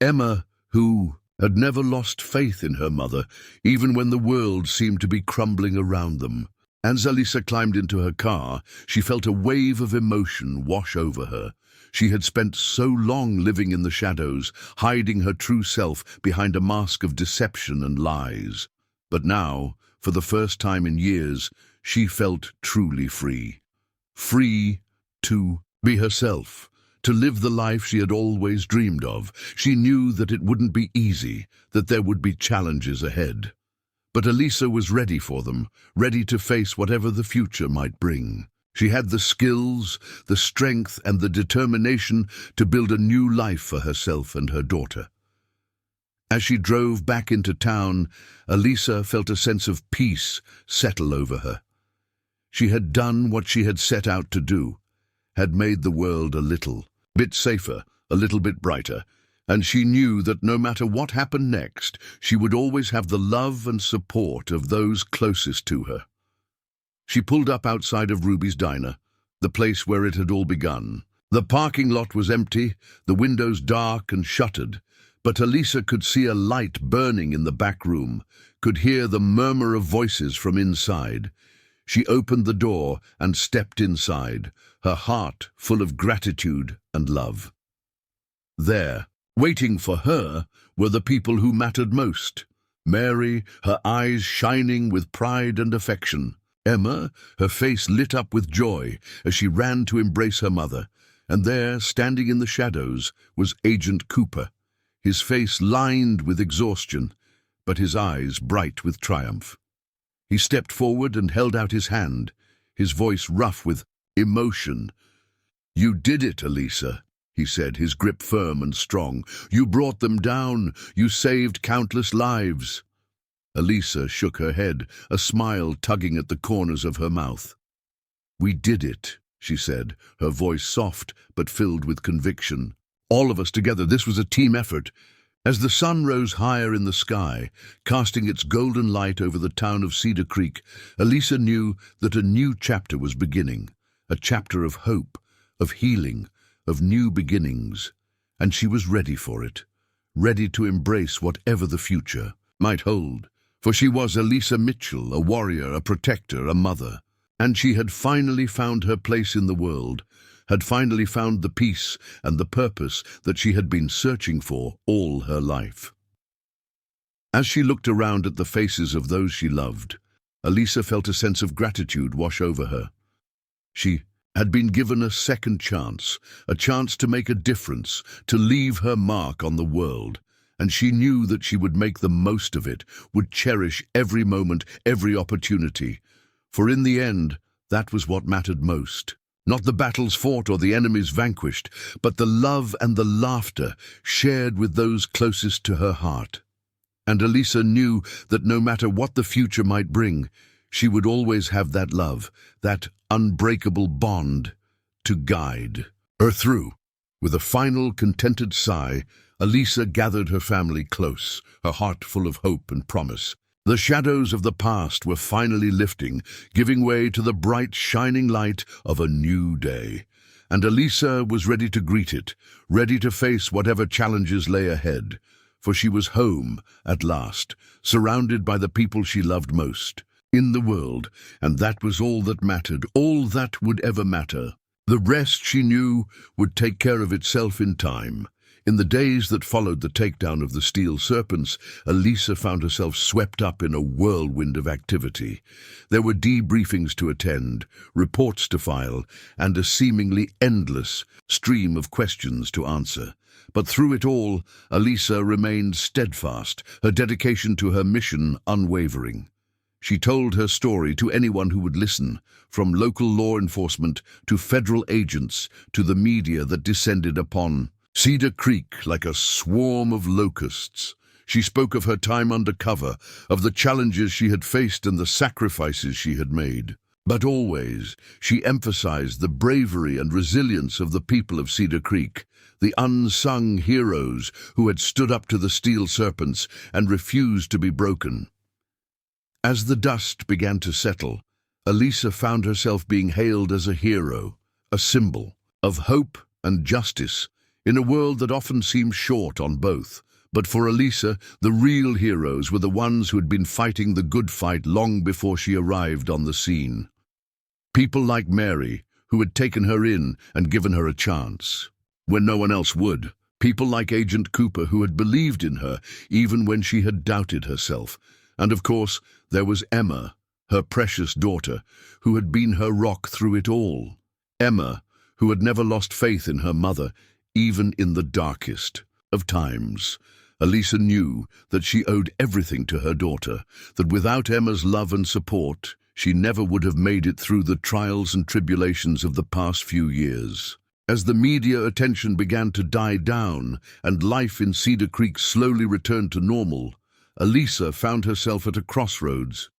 A: Emma, who had never lost faith in her mother, even when the world seemed to be crumbling around them. As Alisa climbed into her car, she felt a wave of emotion wash over her. She had spent so long living in the shadows, hiding her true self behind a mask of deception and lies. But now, for the first time in years, she felt truly free. Free to be herself, to live the life she had always dreamed of. She knew that it wouldn't be easy, that there would be challenges ahead. But Alisa was ready for them, ready to face whatever the future might bring. She had the skills, the strength, and the determination to build a new life for herself and her daughter. As she drove back into town, Alisa felt a sense of peace settle over her. She had done what she had set out to do, had made the world a little bit safer, a little bit brighter, and she knew that no matter what happened next, she would always have the love and support of those closest to her. She pulled up outside of Ruby's diner, the place where it had all begun. The parking lot was empty, the windows dark and shuttered, but Alisa could see a light burning in the back room, could hear the murmur of voices from inside. She opened the door and stepped inside, her heart full of gratitude and love. There, waiting for her, were the people who mattered most. Mary, her eyes shining with pride and affection. Emma, her face lit up with joy as she ran to embrace her mother. And there, standing in the shadows, was Agent Cooper, his face lined with exhaustion, but his eyes bright with triumph. He stepped forward and held out his hand, his voice rough with emotion. "You did it, Alisa," he said, his grip firm and strong. "You brought them down. You saved countless lives." Alisa shook her head, a smile tugging at the corners of her mouth. "We did it," she said, her voice soft but filled with conviction. "All of us together. This was a team effort." As the sun rose higher in the sky, casting its golden light over the town of Cedar Creek, Alisa knew that a new chapter was beginning, a chapter of hope, of healing, of new beginnings, and she was ready for it, ready to embrace whatever the future might hold. For she was Alisa Mitchell, a warrior, a protector, a mother, and she had finally found her place in the world, had finally found the peace and the purpose that she had been searching for all her life. As she looked around at the faces of those she loved, Alisa felt a sense of gratitude wash over her. She had been given a second chance, a chance to make a difference, to leave her mark on the world, and she knew that she would make the most of it, would cherish every moment, every opportunity. For in the end, that was what mattered most. Not the battles fought or the enemies vanquished, but the love and the laughter shared with those closest to her heart. And Alisa knew that no matter what the future might bring, she would always have that love, that unbreakable bond to guide her through. With a final contented sigh, Alisa gathered her family close, her heart full of hope and promise. The shadows of the past were finally lifting, giving way to the bright, shining light of a new day. And Alisa was ready to greet it, ready to face whatever challenges lay ahead. For she was home, at last, surrounded by the people she loved most in the world, and that was all that mattered, all that would ever matter. The rest, she knew, would take care of itself in time. In the days that followed the takedown of the Steel Serpents, Alisa found herself swept up in a whirlwind of activity. There were debriefings to attend, reports to file, and a seemingly endless stream of questions to answer. But through it all, Alisa remained steadfast, her dedication to her mission unwavering. She told her story to anyone who would listen, from local law enforcement to federal agents to the media that descended upon Cedar Creek like a swarm of locusts. She spoke of her time undercover, of the challenges she had faced and the sacrifices she had made. But always, she emphasized the bravery and resilience of the people of Cedar Creek, the unsung heroes who had stood up to the Steel Serpents and refused to be broken. As the dust began to settle, Alisa found herself being hailed as a hero, a symbol of hope and justice in a world that often seemed short on both. But for Alisa, the real heroes were the ones who had been fighting the good fight long before she arrived on the scene. People like Mary, who had taken her in and given her a chance when no one else would. People like Agent Cooper, who had believed in her even when she had doubted herself. And of course, there was Emma, her precious daughter, who had been her rock through it all. Emma, who had never lost faith in her mother, even in the darkest of times. Alisa knew that she owed everything to her daughter, that without Emma's love and support, she never would have made it through the trials and tribulations of the past few years. As the media attention began to die down and life in Cedar Creek slowly returned to normal, Alisa found herself at a crossroads.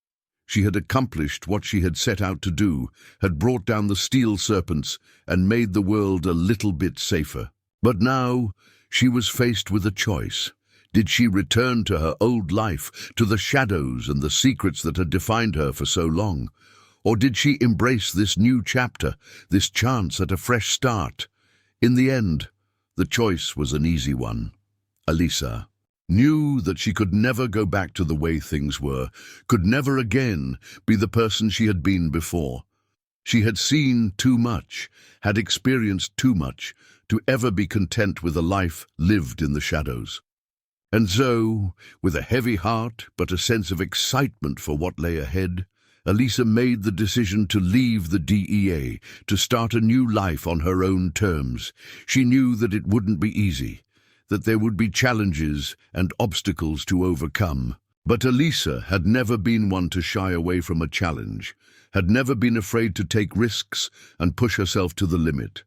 A: She had accomplished what she had set out to do, had brought down the Steel Serpents and made the world a little bit safer. But now she was faced with a choice. Did she return to her old life, to the shadows and the secrets that had defined her for so long? Or did she embrace this new chapter, this chance at a fresh start? In the end, the choice was an easy one. Alisa knew that she could never go back to the way things were, could never again be the person she had been before. She had seen too much, had experienced too much, to ever be content with a life lived in the shadows. And so, with a heavy heart but a sense of excitement for what lay ahead, Alisa made the decision to leave the DEA, to start a new life on her own terms. She knew that it wouldn't be easy, that there would be challenges and obstacles to overcome. But Alisa had never been one to shy away from a challenge, had never been afraid to take risks and push herself to the limit.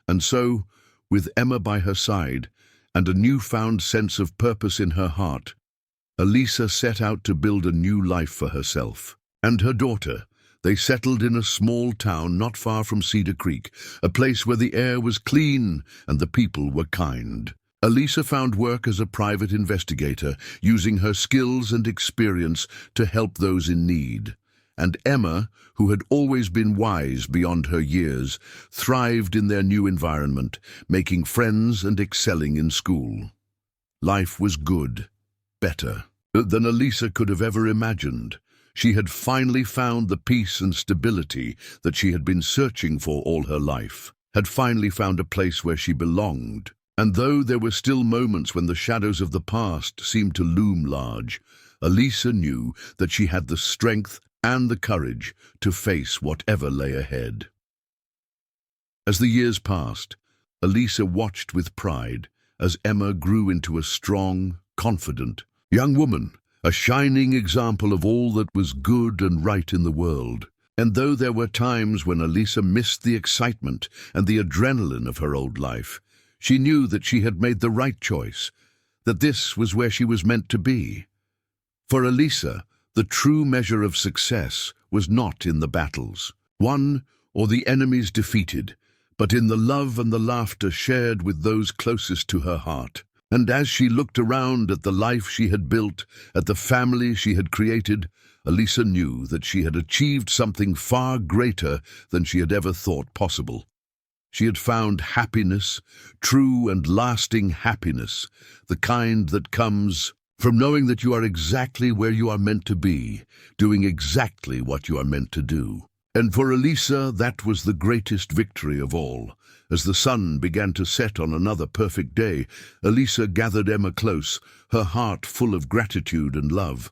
A: And so, with Emma by her side, and a newfound sense of purpose in her heart, Alisa set out to build a new life for herself and her daughter. They settled in a small town not far from Cedar Creek, a place where the air was clean and the people were kind. Alisa found work as a private investigator, using her skills and experience to help those in need. And Emma, who had always been wise beyond her years, thrived in their new environment, making friends and excelling in school. Life was good, better than Alisa could have ever imagined. She had finally found the peace and stability that she had been searching for all her life, had finally found a place where she belonged. And though there were still moments when the shadows of the past seemed to loom large, Alisa knew that she had the strength and the courage to face whatever lay ahead. As the years passed, Alisa watched with pride as Emma grew into a strong, confident young woman, a shining example of all that was good and right in the world. And though there were times when Alisa missed the excitement and the adrenaline of her old life, she knew that she had made the right choice, that this was where she was meant to be. For Alisa, the true measure of success was not in the battles won or the enemies defeated, but in the love and the laughter shared with those closest to her heart. And as she looked around at the life she had built, at the family she had created, Alisa knew that she had achieved something far greater than she had ever thought possible. She had found happiness, true and lasting happiness, the kind that comes from knowing that you are exactly where you are meant to be, doing exactly what you are meant to do. And for Alisa, that was the greatest victory of all. As the sun began to set on another perfect day, Alisa gathered Emma close, her heart full of gratitude and love.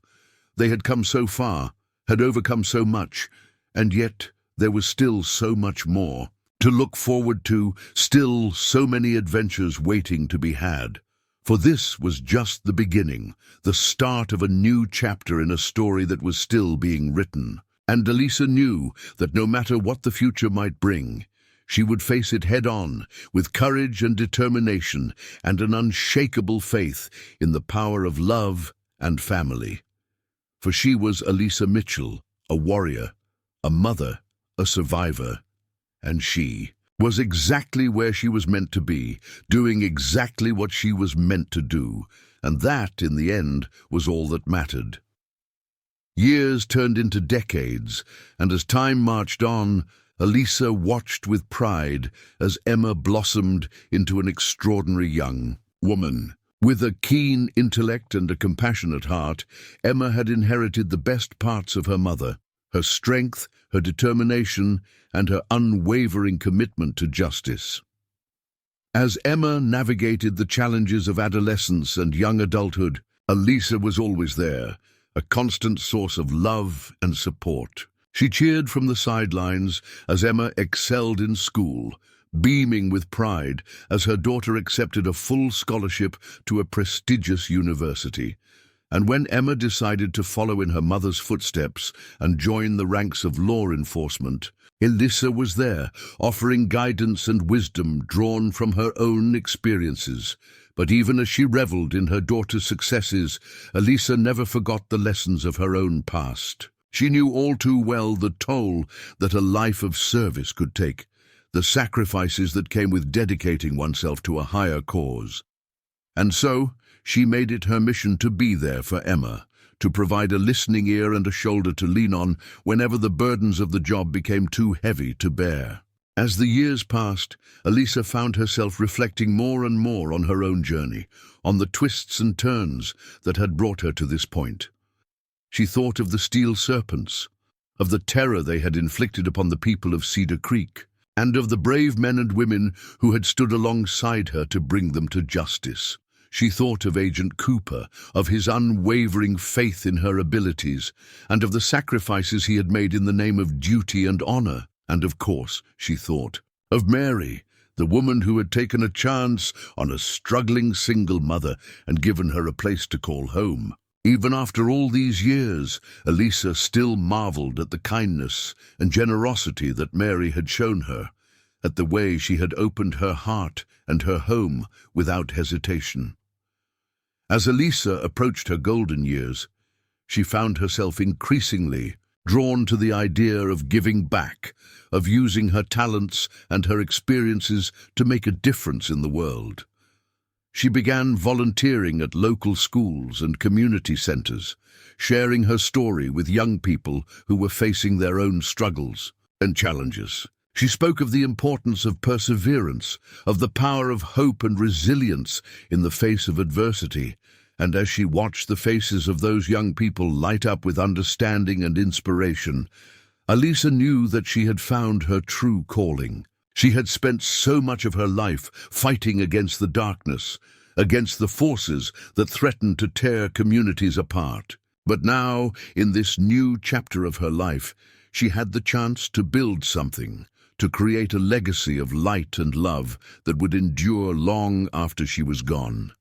A: They had come so far, had overcome so much, and yet there was still so much more to look forward to, still so many adventures waiting to be had. For this was just the beginning, the start of a new chapter in a story that was still being written. And Alisa knew that no matter what the future might bring, she would face it head-on, with courage and determination and an unshakable faith in the power of love and family. For she was Alisa Mitchell, a warrior, a mother, a survivor, and she was exactly where she was meant to be, doing exactly what she was meant to do, and that, in the end, was all that mattered. Years turned into decades, and as time marched on, Alisa watched with pride as Emma blossomed into an extraordinary young woman. With a keen intellect and a compassionate heart, Emma had inherited the best parts of her mother: her strength, her determination, and her unwavering commitment to justice. As Emma navigated the challenges of adolescence and young adulthood, Alisa was always there, a constant source of love and support. She cheered from the sidelines as Emma excelled in school, beaming with pride as her daughter accepted a full scholarship to a prestigious university. And when Emma decided to follow in her mother's footsteps and join the ranks of law enforcement, Alisa was there, offering guidance and wisdom drawn from her own experiences. But even as she reveled in her daughter's successes, Alisa never forgot the lessons of her own past. She knew all too well the toll that a life of service could take, the sacrifices that came with dedicating oneself to a higher cause. And so, she made it her mission to be there for Emma, to provide a listening ear and a shoulder to lean on whenever the burdens of the job became too heavy to bear. As the years passed, Alisa found herself reflecting more and more on her own journey, on the twists and turns that had brought her to this point. She thought of the Steel Serpents, of the terror they had inflicted upon the people of Cedar Creek, and of the brave men and women who had stood alongside her to bring them to justice. She thought of Agent Cooper, of his unwavering faith in her abilities, and of the sacrifices he had made in the name of duty and honor. And of course, she thought of Mary, the woman who had taken a chance on a struggling single mother and given her a place to call home. Even after all these years, Alisa still marveled at the kindness and generosity that Mary had shown her, at the way she had opened her heart and her home without hesitation. As Alisa approached her golden years, she found herself increasingly drawn to the idea of giving back, of using her talents and her experiences to make a difference in the world. She began volunteering at local schools and community centers, sharing her story with young people who were facing their own struggles and challenges. She spoke of the importance of perseverance, of the power of hope and resilience in the face of adversity, and as she watched the faces of those young people light up with understanding and inspiration, Alisa knew that she had found her true calling. She had spent so much of her life fighting against the darkness, against the forces that threatened to tear communities apart. But now, in this new chapter of her life, she had the chance to build something, to create a legacy of light and love that would endure long after she was gone.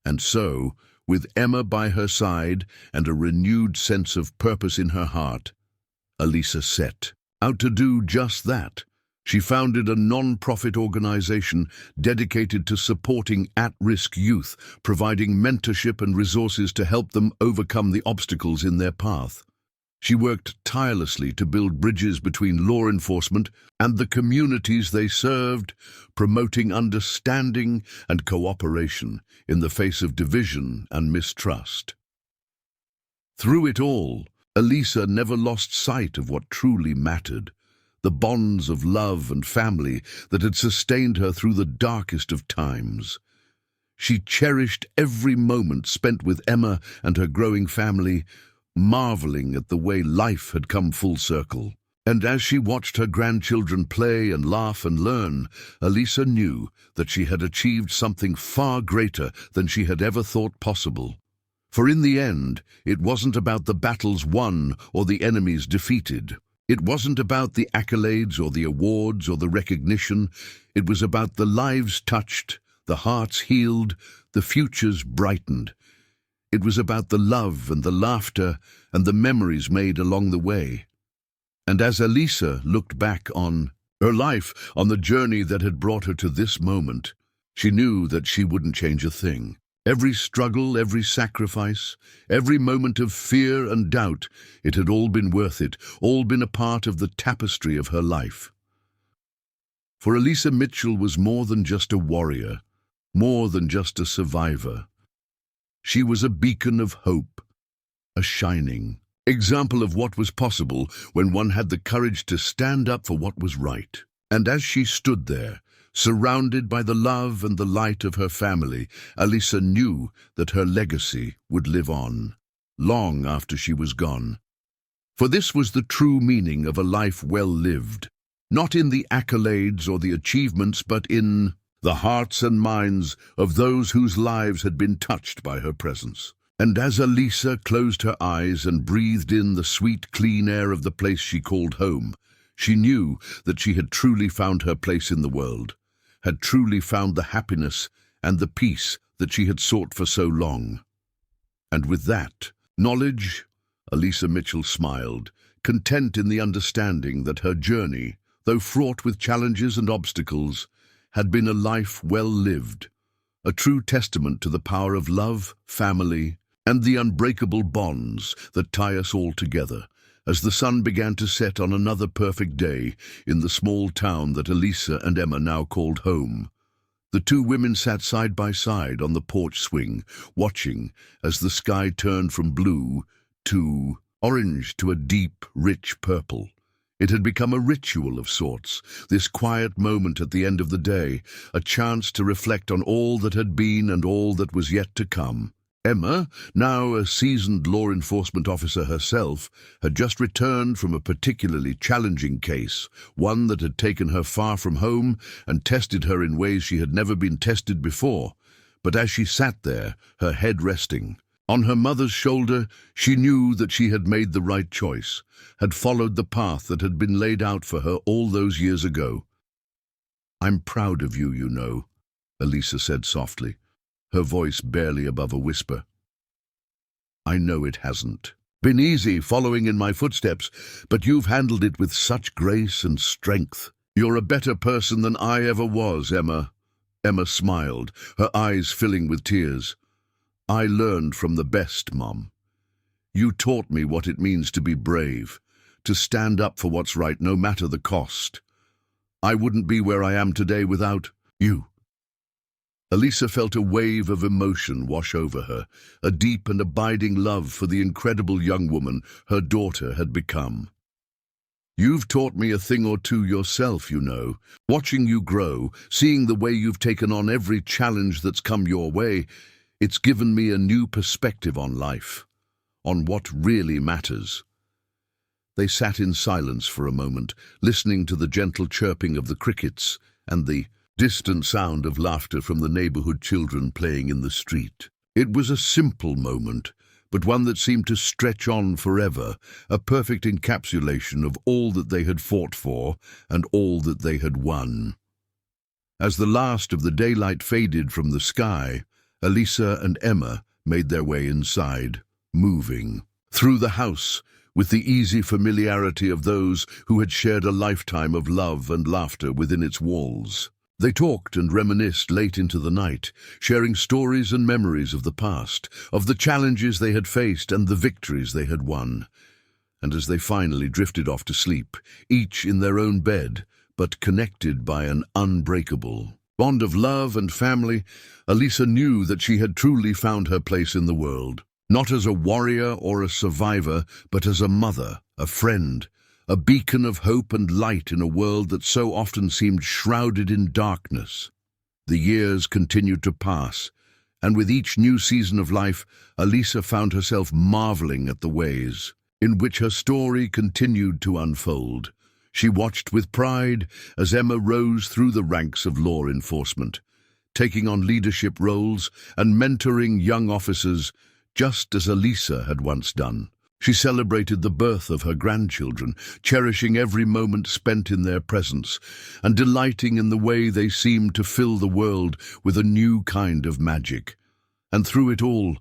A: And so, with Emma by her side and a renewed sense of purpose in her heart, Alisa set out to do just that. She founded a non-profit organization dedicated to supporting at-risk youth, providing mentorship and resources to help them overcome the obstacles in their path. She worked tirelessly to build bridges between law enforcement and the communities they served, promoting understanding and cooperation in the face of division and mistrust. Through it all, Alisa never lost sight of what truly mattered: the bonds of love and family that had sustained her through the darkest of times. She cherished every moment spent with Emma and her growing family, marveling at the way life had come full circle. And as she watched her grandchildren play and laugh and learn, Alisa knew that she had achieved something far greater than she had ever thought possible. For in the end, it wasn't about the battles won or the enemies defeated. It wasn't about the accolades or the awards or the recognition. It was about the lives touched, the hearts healed, the futures brightened. It was about the love and the laughter and the memories made along the way. And as Alisa looked back on her life, on the journey that had brought her to this moment, she knew that she wouldn't change a thing. Every struggle, every sacrifice, every moment of fear and doubt, it had all been worth it, all been a part of the tapestry of her life. For Alisa Mitchell was more than just a warrior, more than just a survivor. She was a beacon of hope, a shining example of what was possible when one had the courage to stand up for what was right. And as she stood there, surrounded by the love and the light of her family, Alisa knew that her legacy would live on, long after she was gone. For this was the true meaning of a life well lived, not in the accolades or the achievements, but in the hearts and minds of those whose lives had been touched by her presence. And as Alisa closed her eyes and breathed in the sweet, clean air of the place she called home, she knew that she had truly found her place in the world, had truly found the happiness and the peace that she had sought for so long. And with that knowledge, Alisa Mitchell smiled, content in the understanding that her journey, though fraught with challenges and obstacles, had been a life well lived, a true testament to the power of love, family, and the unbreakable bonds that tie us all together. As the sun began to set on another perfect day in the small town that Alisa and Emma now called home, the two women sat side by side on the porch swing, watching as the sky turned from blue to orange to a deep, rich purple. It had become a ritual of sorts, this quiet moment at the end of the day, a chance to reflect on all that had been and all that was yet to come. Emma, now a seasoned law enforcement officer herself, had just returned from a particularly challenging case, one that had taken her far from home and tested her in ways she had never been tested before. But as she sat there, her head resting on her mother's shoulder, she knew that she had made the right choice, had followed the path that had been laid out for her all those years ago. "I'm proud of you, you know," Alisa said softly, her voice barely above a whisper. "I know it hasn't been easy following in my footsteps, but you've handled it with such grace and strength. You're a better person than I ever was, Emma." Emma smiled, her eyes filling with tears. "I learned from the best, Mom. You taught me what it means to be brave, to stand up for what's right no matter the cost. I wouldn't be where I am today without you." Alisa felt a wave of emotion wash over her, a deep and abiding love for the incredible young woman her daughter had become. "You've taught me a thing or two yourself, you know. Watching you grow, seeing the way you've taken on every challenge that's come your way, it's given me a new perspective on life, on what really matters." They sat in silence for a moment, listening to the gentle chirping of the crickets and the distant sound of laughter from the neighborhood children playing in the street. It was a simple moment, but one that seemed to stretch on forever, a perfect encapsulation of all that they had fought for and all that they had won. As the last of the daylight faded from the sky, Alisa and Emma made their way inside, moving through the house with the easy familiarity of those who had shared a lifetime of love and laughter within its walls. They talked and reminisced late into the night, sharing stories and memories of the past, of the challenges they had faced and the victories they had won. And as they finally drifted off to sleep, each in their own bed, but connected by an unbreakable bond of love and family, Alisa knew that she had truly found her place in the world, not as a warrior or a survivor, but as a mother, a friend, a beacon of hope and light in a world that so often seemed shrouded in darkness. The years continued to pass, and with each new season of life, Alisa found herself marveling at the ways in which her story continued to unfold. She watched with pride as Emma rose through the ranks of law enforcement, taking on leadership roles and mentoring young officers just as Alisa had once done. She celebrated the birth of her grandchildren, cherishing every moment spent in their presence, and delighting in the way they seemed to fill the world with a new kind of magic. And through it all,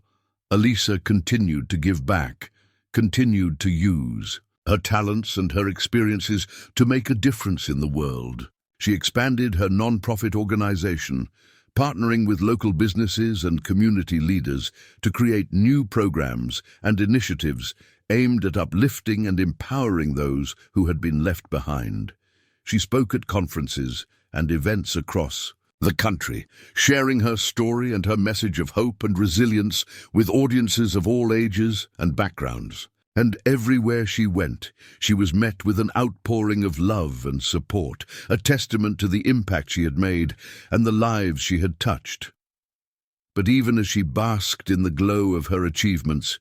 A: Alisa continued to give back, continued to use her talents and her experiences to make a difference in the world. She expanded her non-profit organization, partnering with local businesses and community leaders to create new programs and initiatives aimed at uplifting and empowering those who had been left behind. She spoke at conferences, and events across the country, sharing her story and her message of hope and resilience with audiences of all ages and backgrounds. And everywhere she went, she was met with an outpouring of love and support, a testament to the impact she had made and the lives she had touched. But even as she basked in the glow of her achievements,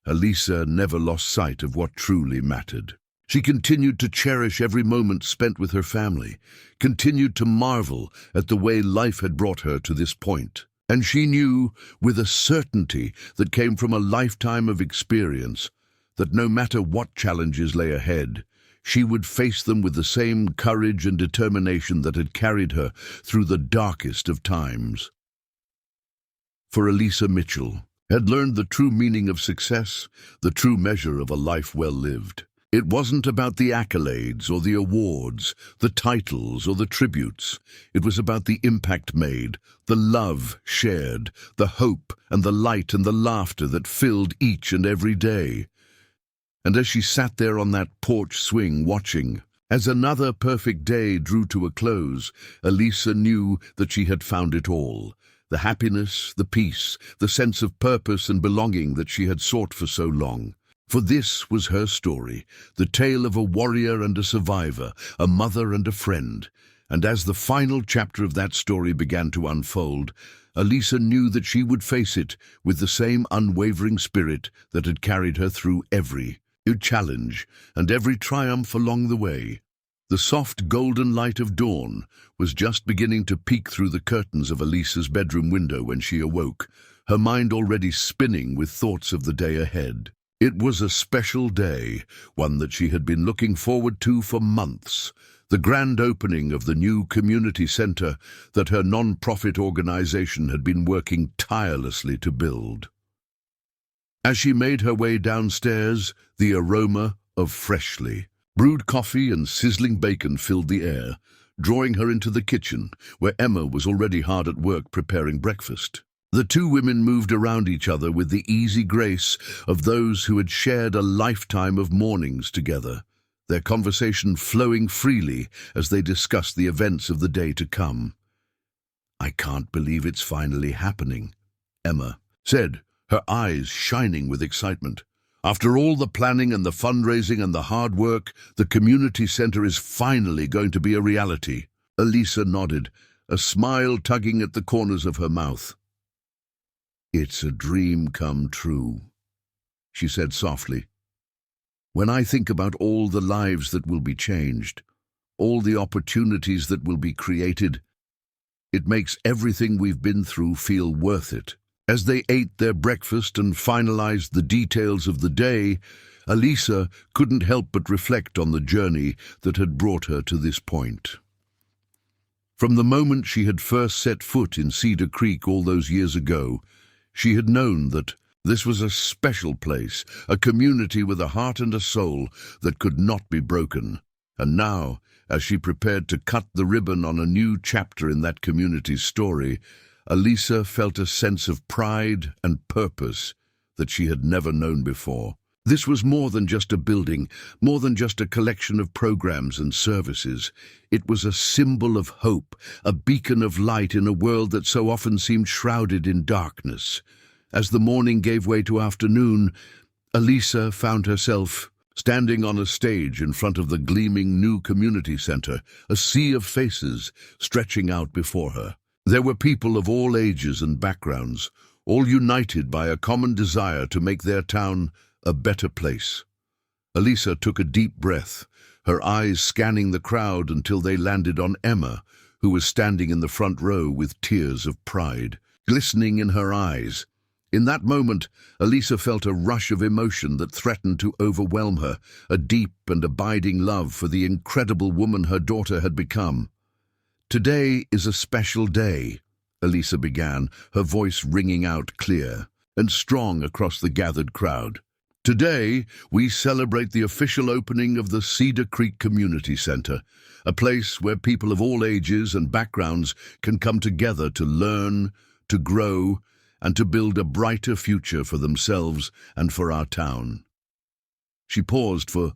A: Alisa never lost sight of what truly mattered. She continued to cherish every moment spent with her family, continued to marvel at the way life had brought her to this point. And she knew, with a certainty that came from a lifetime of experience, that no matter what challenges lay ahead, she would face them with the same courage and determination that had carried her through the darkest of times. For Alisa Mitchell had learned the true meaning of success, the true measure of a life well lived. It wasn't about the accolades or the awards, the titles or the tributes. It was about the impact made, the love shared, the hope and the light and the laughter that filled each and every day. And as she sat there on that porch swing watching, as another perfect day drew to a close, Alisa knew that she had found it all. The happiness, the peace, the sense of purpose and belonging that she had sought for so long. For this was her story, the tale of a warrior and a survivor, a mother and a friend. And as the final chapter of that story began to unfold, Alisa knew that she would face it with the same unwavering spirit that had carried her through every challenge and every triumph along the way. The soft golden light of dawn was just beginning to peek through the curtains of Alisa's bedroom window when she awoke, her mind already spinning with thoughts of the day ahead. It was a special day, one that she had been looking forward to for months, the grand opening of the new community center that her non-profit organization had been working tirelessly to build. As she made her way downstairs, the aroma of freshly brewed coffee and sizzling bacon filled the air, drawing her into the kitchen, where Emma was already hard at work preparing breakfast. The two women moved around each other with the easy grace of those who had shared a lifetime of mornings together, their conversation flowing freely as they discussed the events of the day to come. "I can't believe it's finally happening," Emma said, her eyes shining with excitement. "After all the planning and the fundraising and the hard work, the community center is finally going to be a reality." Alisa nodded, a smile tugging at the corners of her mouth. "It's a dream come true," she said softly. "When I think about all the lives that will be changed, all the opportunities that will be created, it makes everything we've been through feel worth it." As they ate their breakfast and finalized the details of the day, Alisa couldn't help but reflect on the journey that had brought her to this point. From the moment she had first set foot in Cedar Creek all those years ago, she had known that this was a special place, a community with a heart and a soul that could not be broken. And now, as she prepared to cut the ribbon on a new chapter in that community's story, Alisa felt a sense of pride and purpose that she had never known before. This was more than just a building, more than just a collection of programs and services. It was a symbol of hope, a beacon of light in a world that so often seemed shrouded in darkness. As the morning gave way to afternoon, Alisa found herself standing on a stage in front of the gleaming new community center, a sea of faces stretching out before her. There were people of all ages and backgrounds, all united by a common desire to make their town a better place. Alisa took a deep breath, her eyes scanning the crowd until they landed on Emma, who was standing in the front row with tears of pride glistening in her eyes. In that moment, Alisa felt a rush of emotion that threatened to overwhelm her, a deep and abiding love for the incredible woman her daughter had become. "Today is a special day," Alisa began, her voice ringing out clear and strong across the gathered crowd. "Today, we celebrate the official opening of the Cedar Creek Community Center, a place where people of all ages and backgrounds can come together to learn, to grow, and to build a brighter future for themselves and for our town." She paused for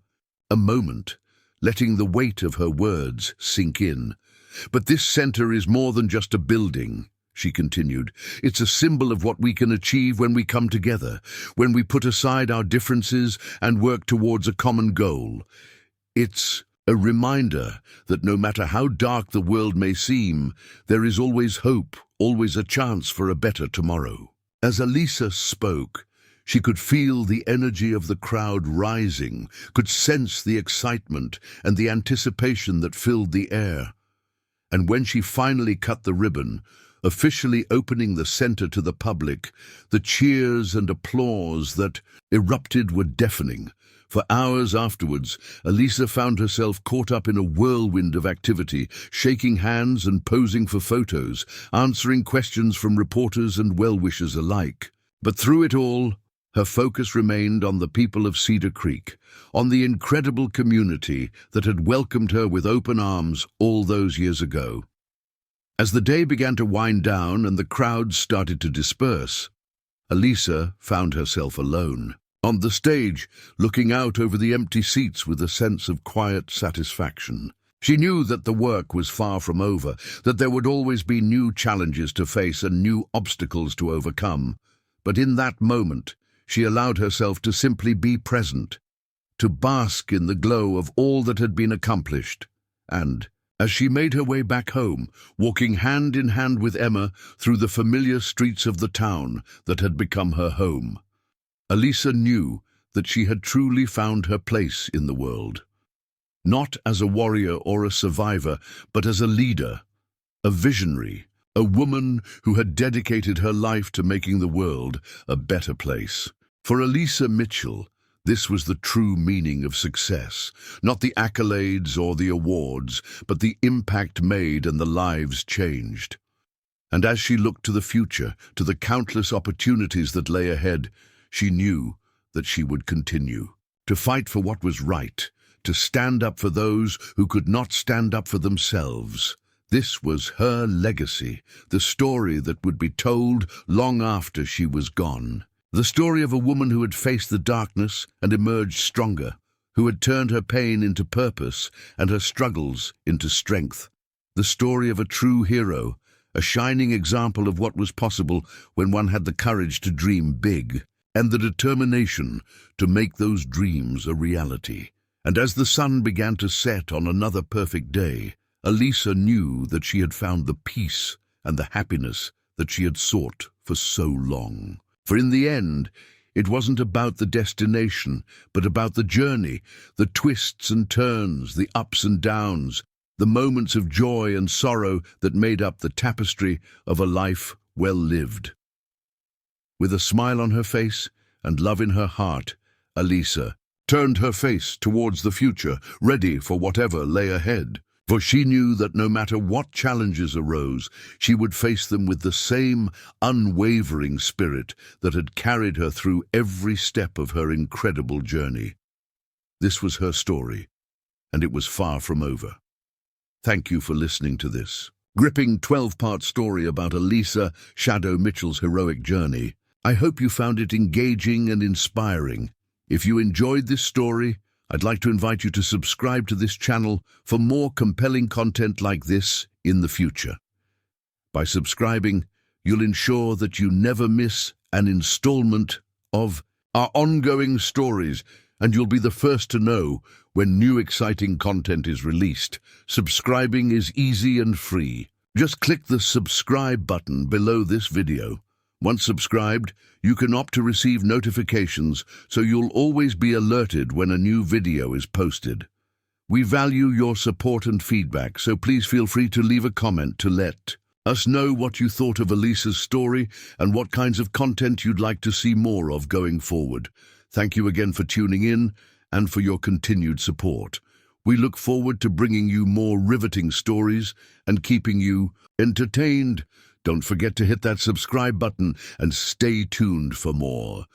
A: a moment, letting the weight of her words sink in. But this center is more than just a building, she continued. It's a symbol of what we can achieve when we come together, when we put aside our differences and work towards a common goal. It's a reminder that no matter how dark the world may seem, there is always hope, always a chance for a better tomorrow. As Alisa spoke, she could feel the energy of the crowd rising, could sense the excitement and the anticipation that filled the air. And when she finally cut the ribbon, officially opening the center to the public, the cheers and applause that erupted were deafening. For hours afterwards, Alisa found herself caught up in a whirlwind of activity, shaking hands and posing for photos, answering questions from reporters and well-wishers alike. But through it all, her focus remained on the people of Cedar Creek, on the incredible community that had welcomed her with open arms all those years ago. As the day began to wind down and the crowds started to disperse, Alisa found herself alone, on the stage, looking out over the empty seats with a sense of quiet satisfaction. She knew that the work was far from over, that there would always be new challenges to face and new obstacles to overcome. But in that moment, she allowed herself to simply be present, to bask in the glow of all that had been accomplished. And, as she made her way back home, walking hand in hand with Emma through the familiar streets of the town that had become her home, Alisa knew that she had truly found her place in the world. Not as a warrior or a survivor, but as a leader, a visionary, a woman who had dedicated her life to making the world a better place. For Alisa Mitchell, this was the true meaning of success, not the accolades or the awards, but the impact made and the lives changed. And as she looked to the future, to the countless opportunities that lay ahead, she knew that she would continue to fight for what was right, to stand up for those who could not stand up for themselves. This was her legacy, the story that would be told long after she was gone. The story of a woman who had faced the darkness and emerged stronger, who had turned her pain into purpose and her struggles into strength. The story of a true hero, a shining example of what was possible when one had the courage to dream big and the determination to make those dreams a reality. And as the sun began to set on another perfect day, Alisa knew that she had found the peace and the happiness that she had sought for so long. For in the end, it wasn't about the destination, but about the journey, the twists and turns, the ups and downs, the moments of joy and sorrow that made up the tapestry of a life well lived. With a smile on her face and love in her heart, Alisa turned her face towards the future, ready for whatever lay ahead. For she knew that no matter what challenges arose, she would face them with the same unwavering spirit that had carried her through every step of her incredible journey. This was her story, and it was far from over. Thank you for listening to this gripping 12-part story about Alisa Shadow Mitchell's heroic journey. I hope you found it engaging and inspiring. If you enjoyed this story, I'd like to invite you to subscribe to this channel for more compelling content like this in the future. By subscribing, you'll ensure that you never miss an installment of our ongoing stories, and you'll be the first to know when new exciting content is released. Subscribing is easy and free. Just click the subscribe button below this video. Once subscribed, you can opt to receive notifications so you'll always be alerted when a new video is posted. We value your support and feedback, so please feel free to leave a comment to let us know what you thought of Alisa's story and what kinds of content you'd like to see more of going forward. Thank you again for tuning in and for your continued support. We look forward to bringing you more riveting stories and keeping you entertained. Don't forget to hit that subscribe button and stay tuned for more.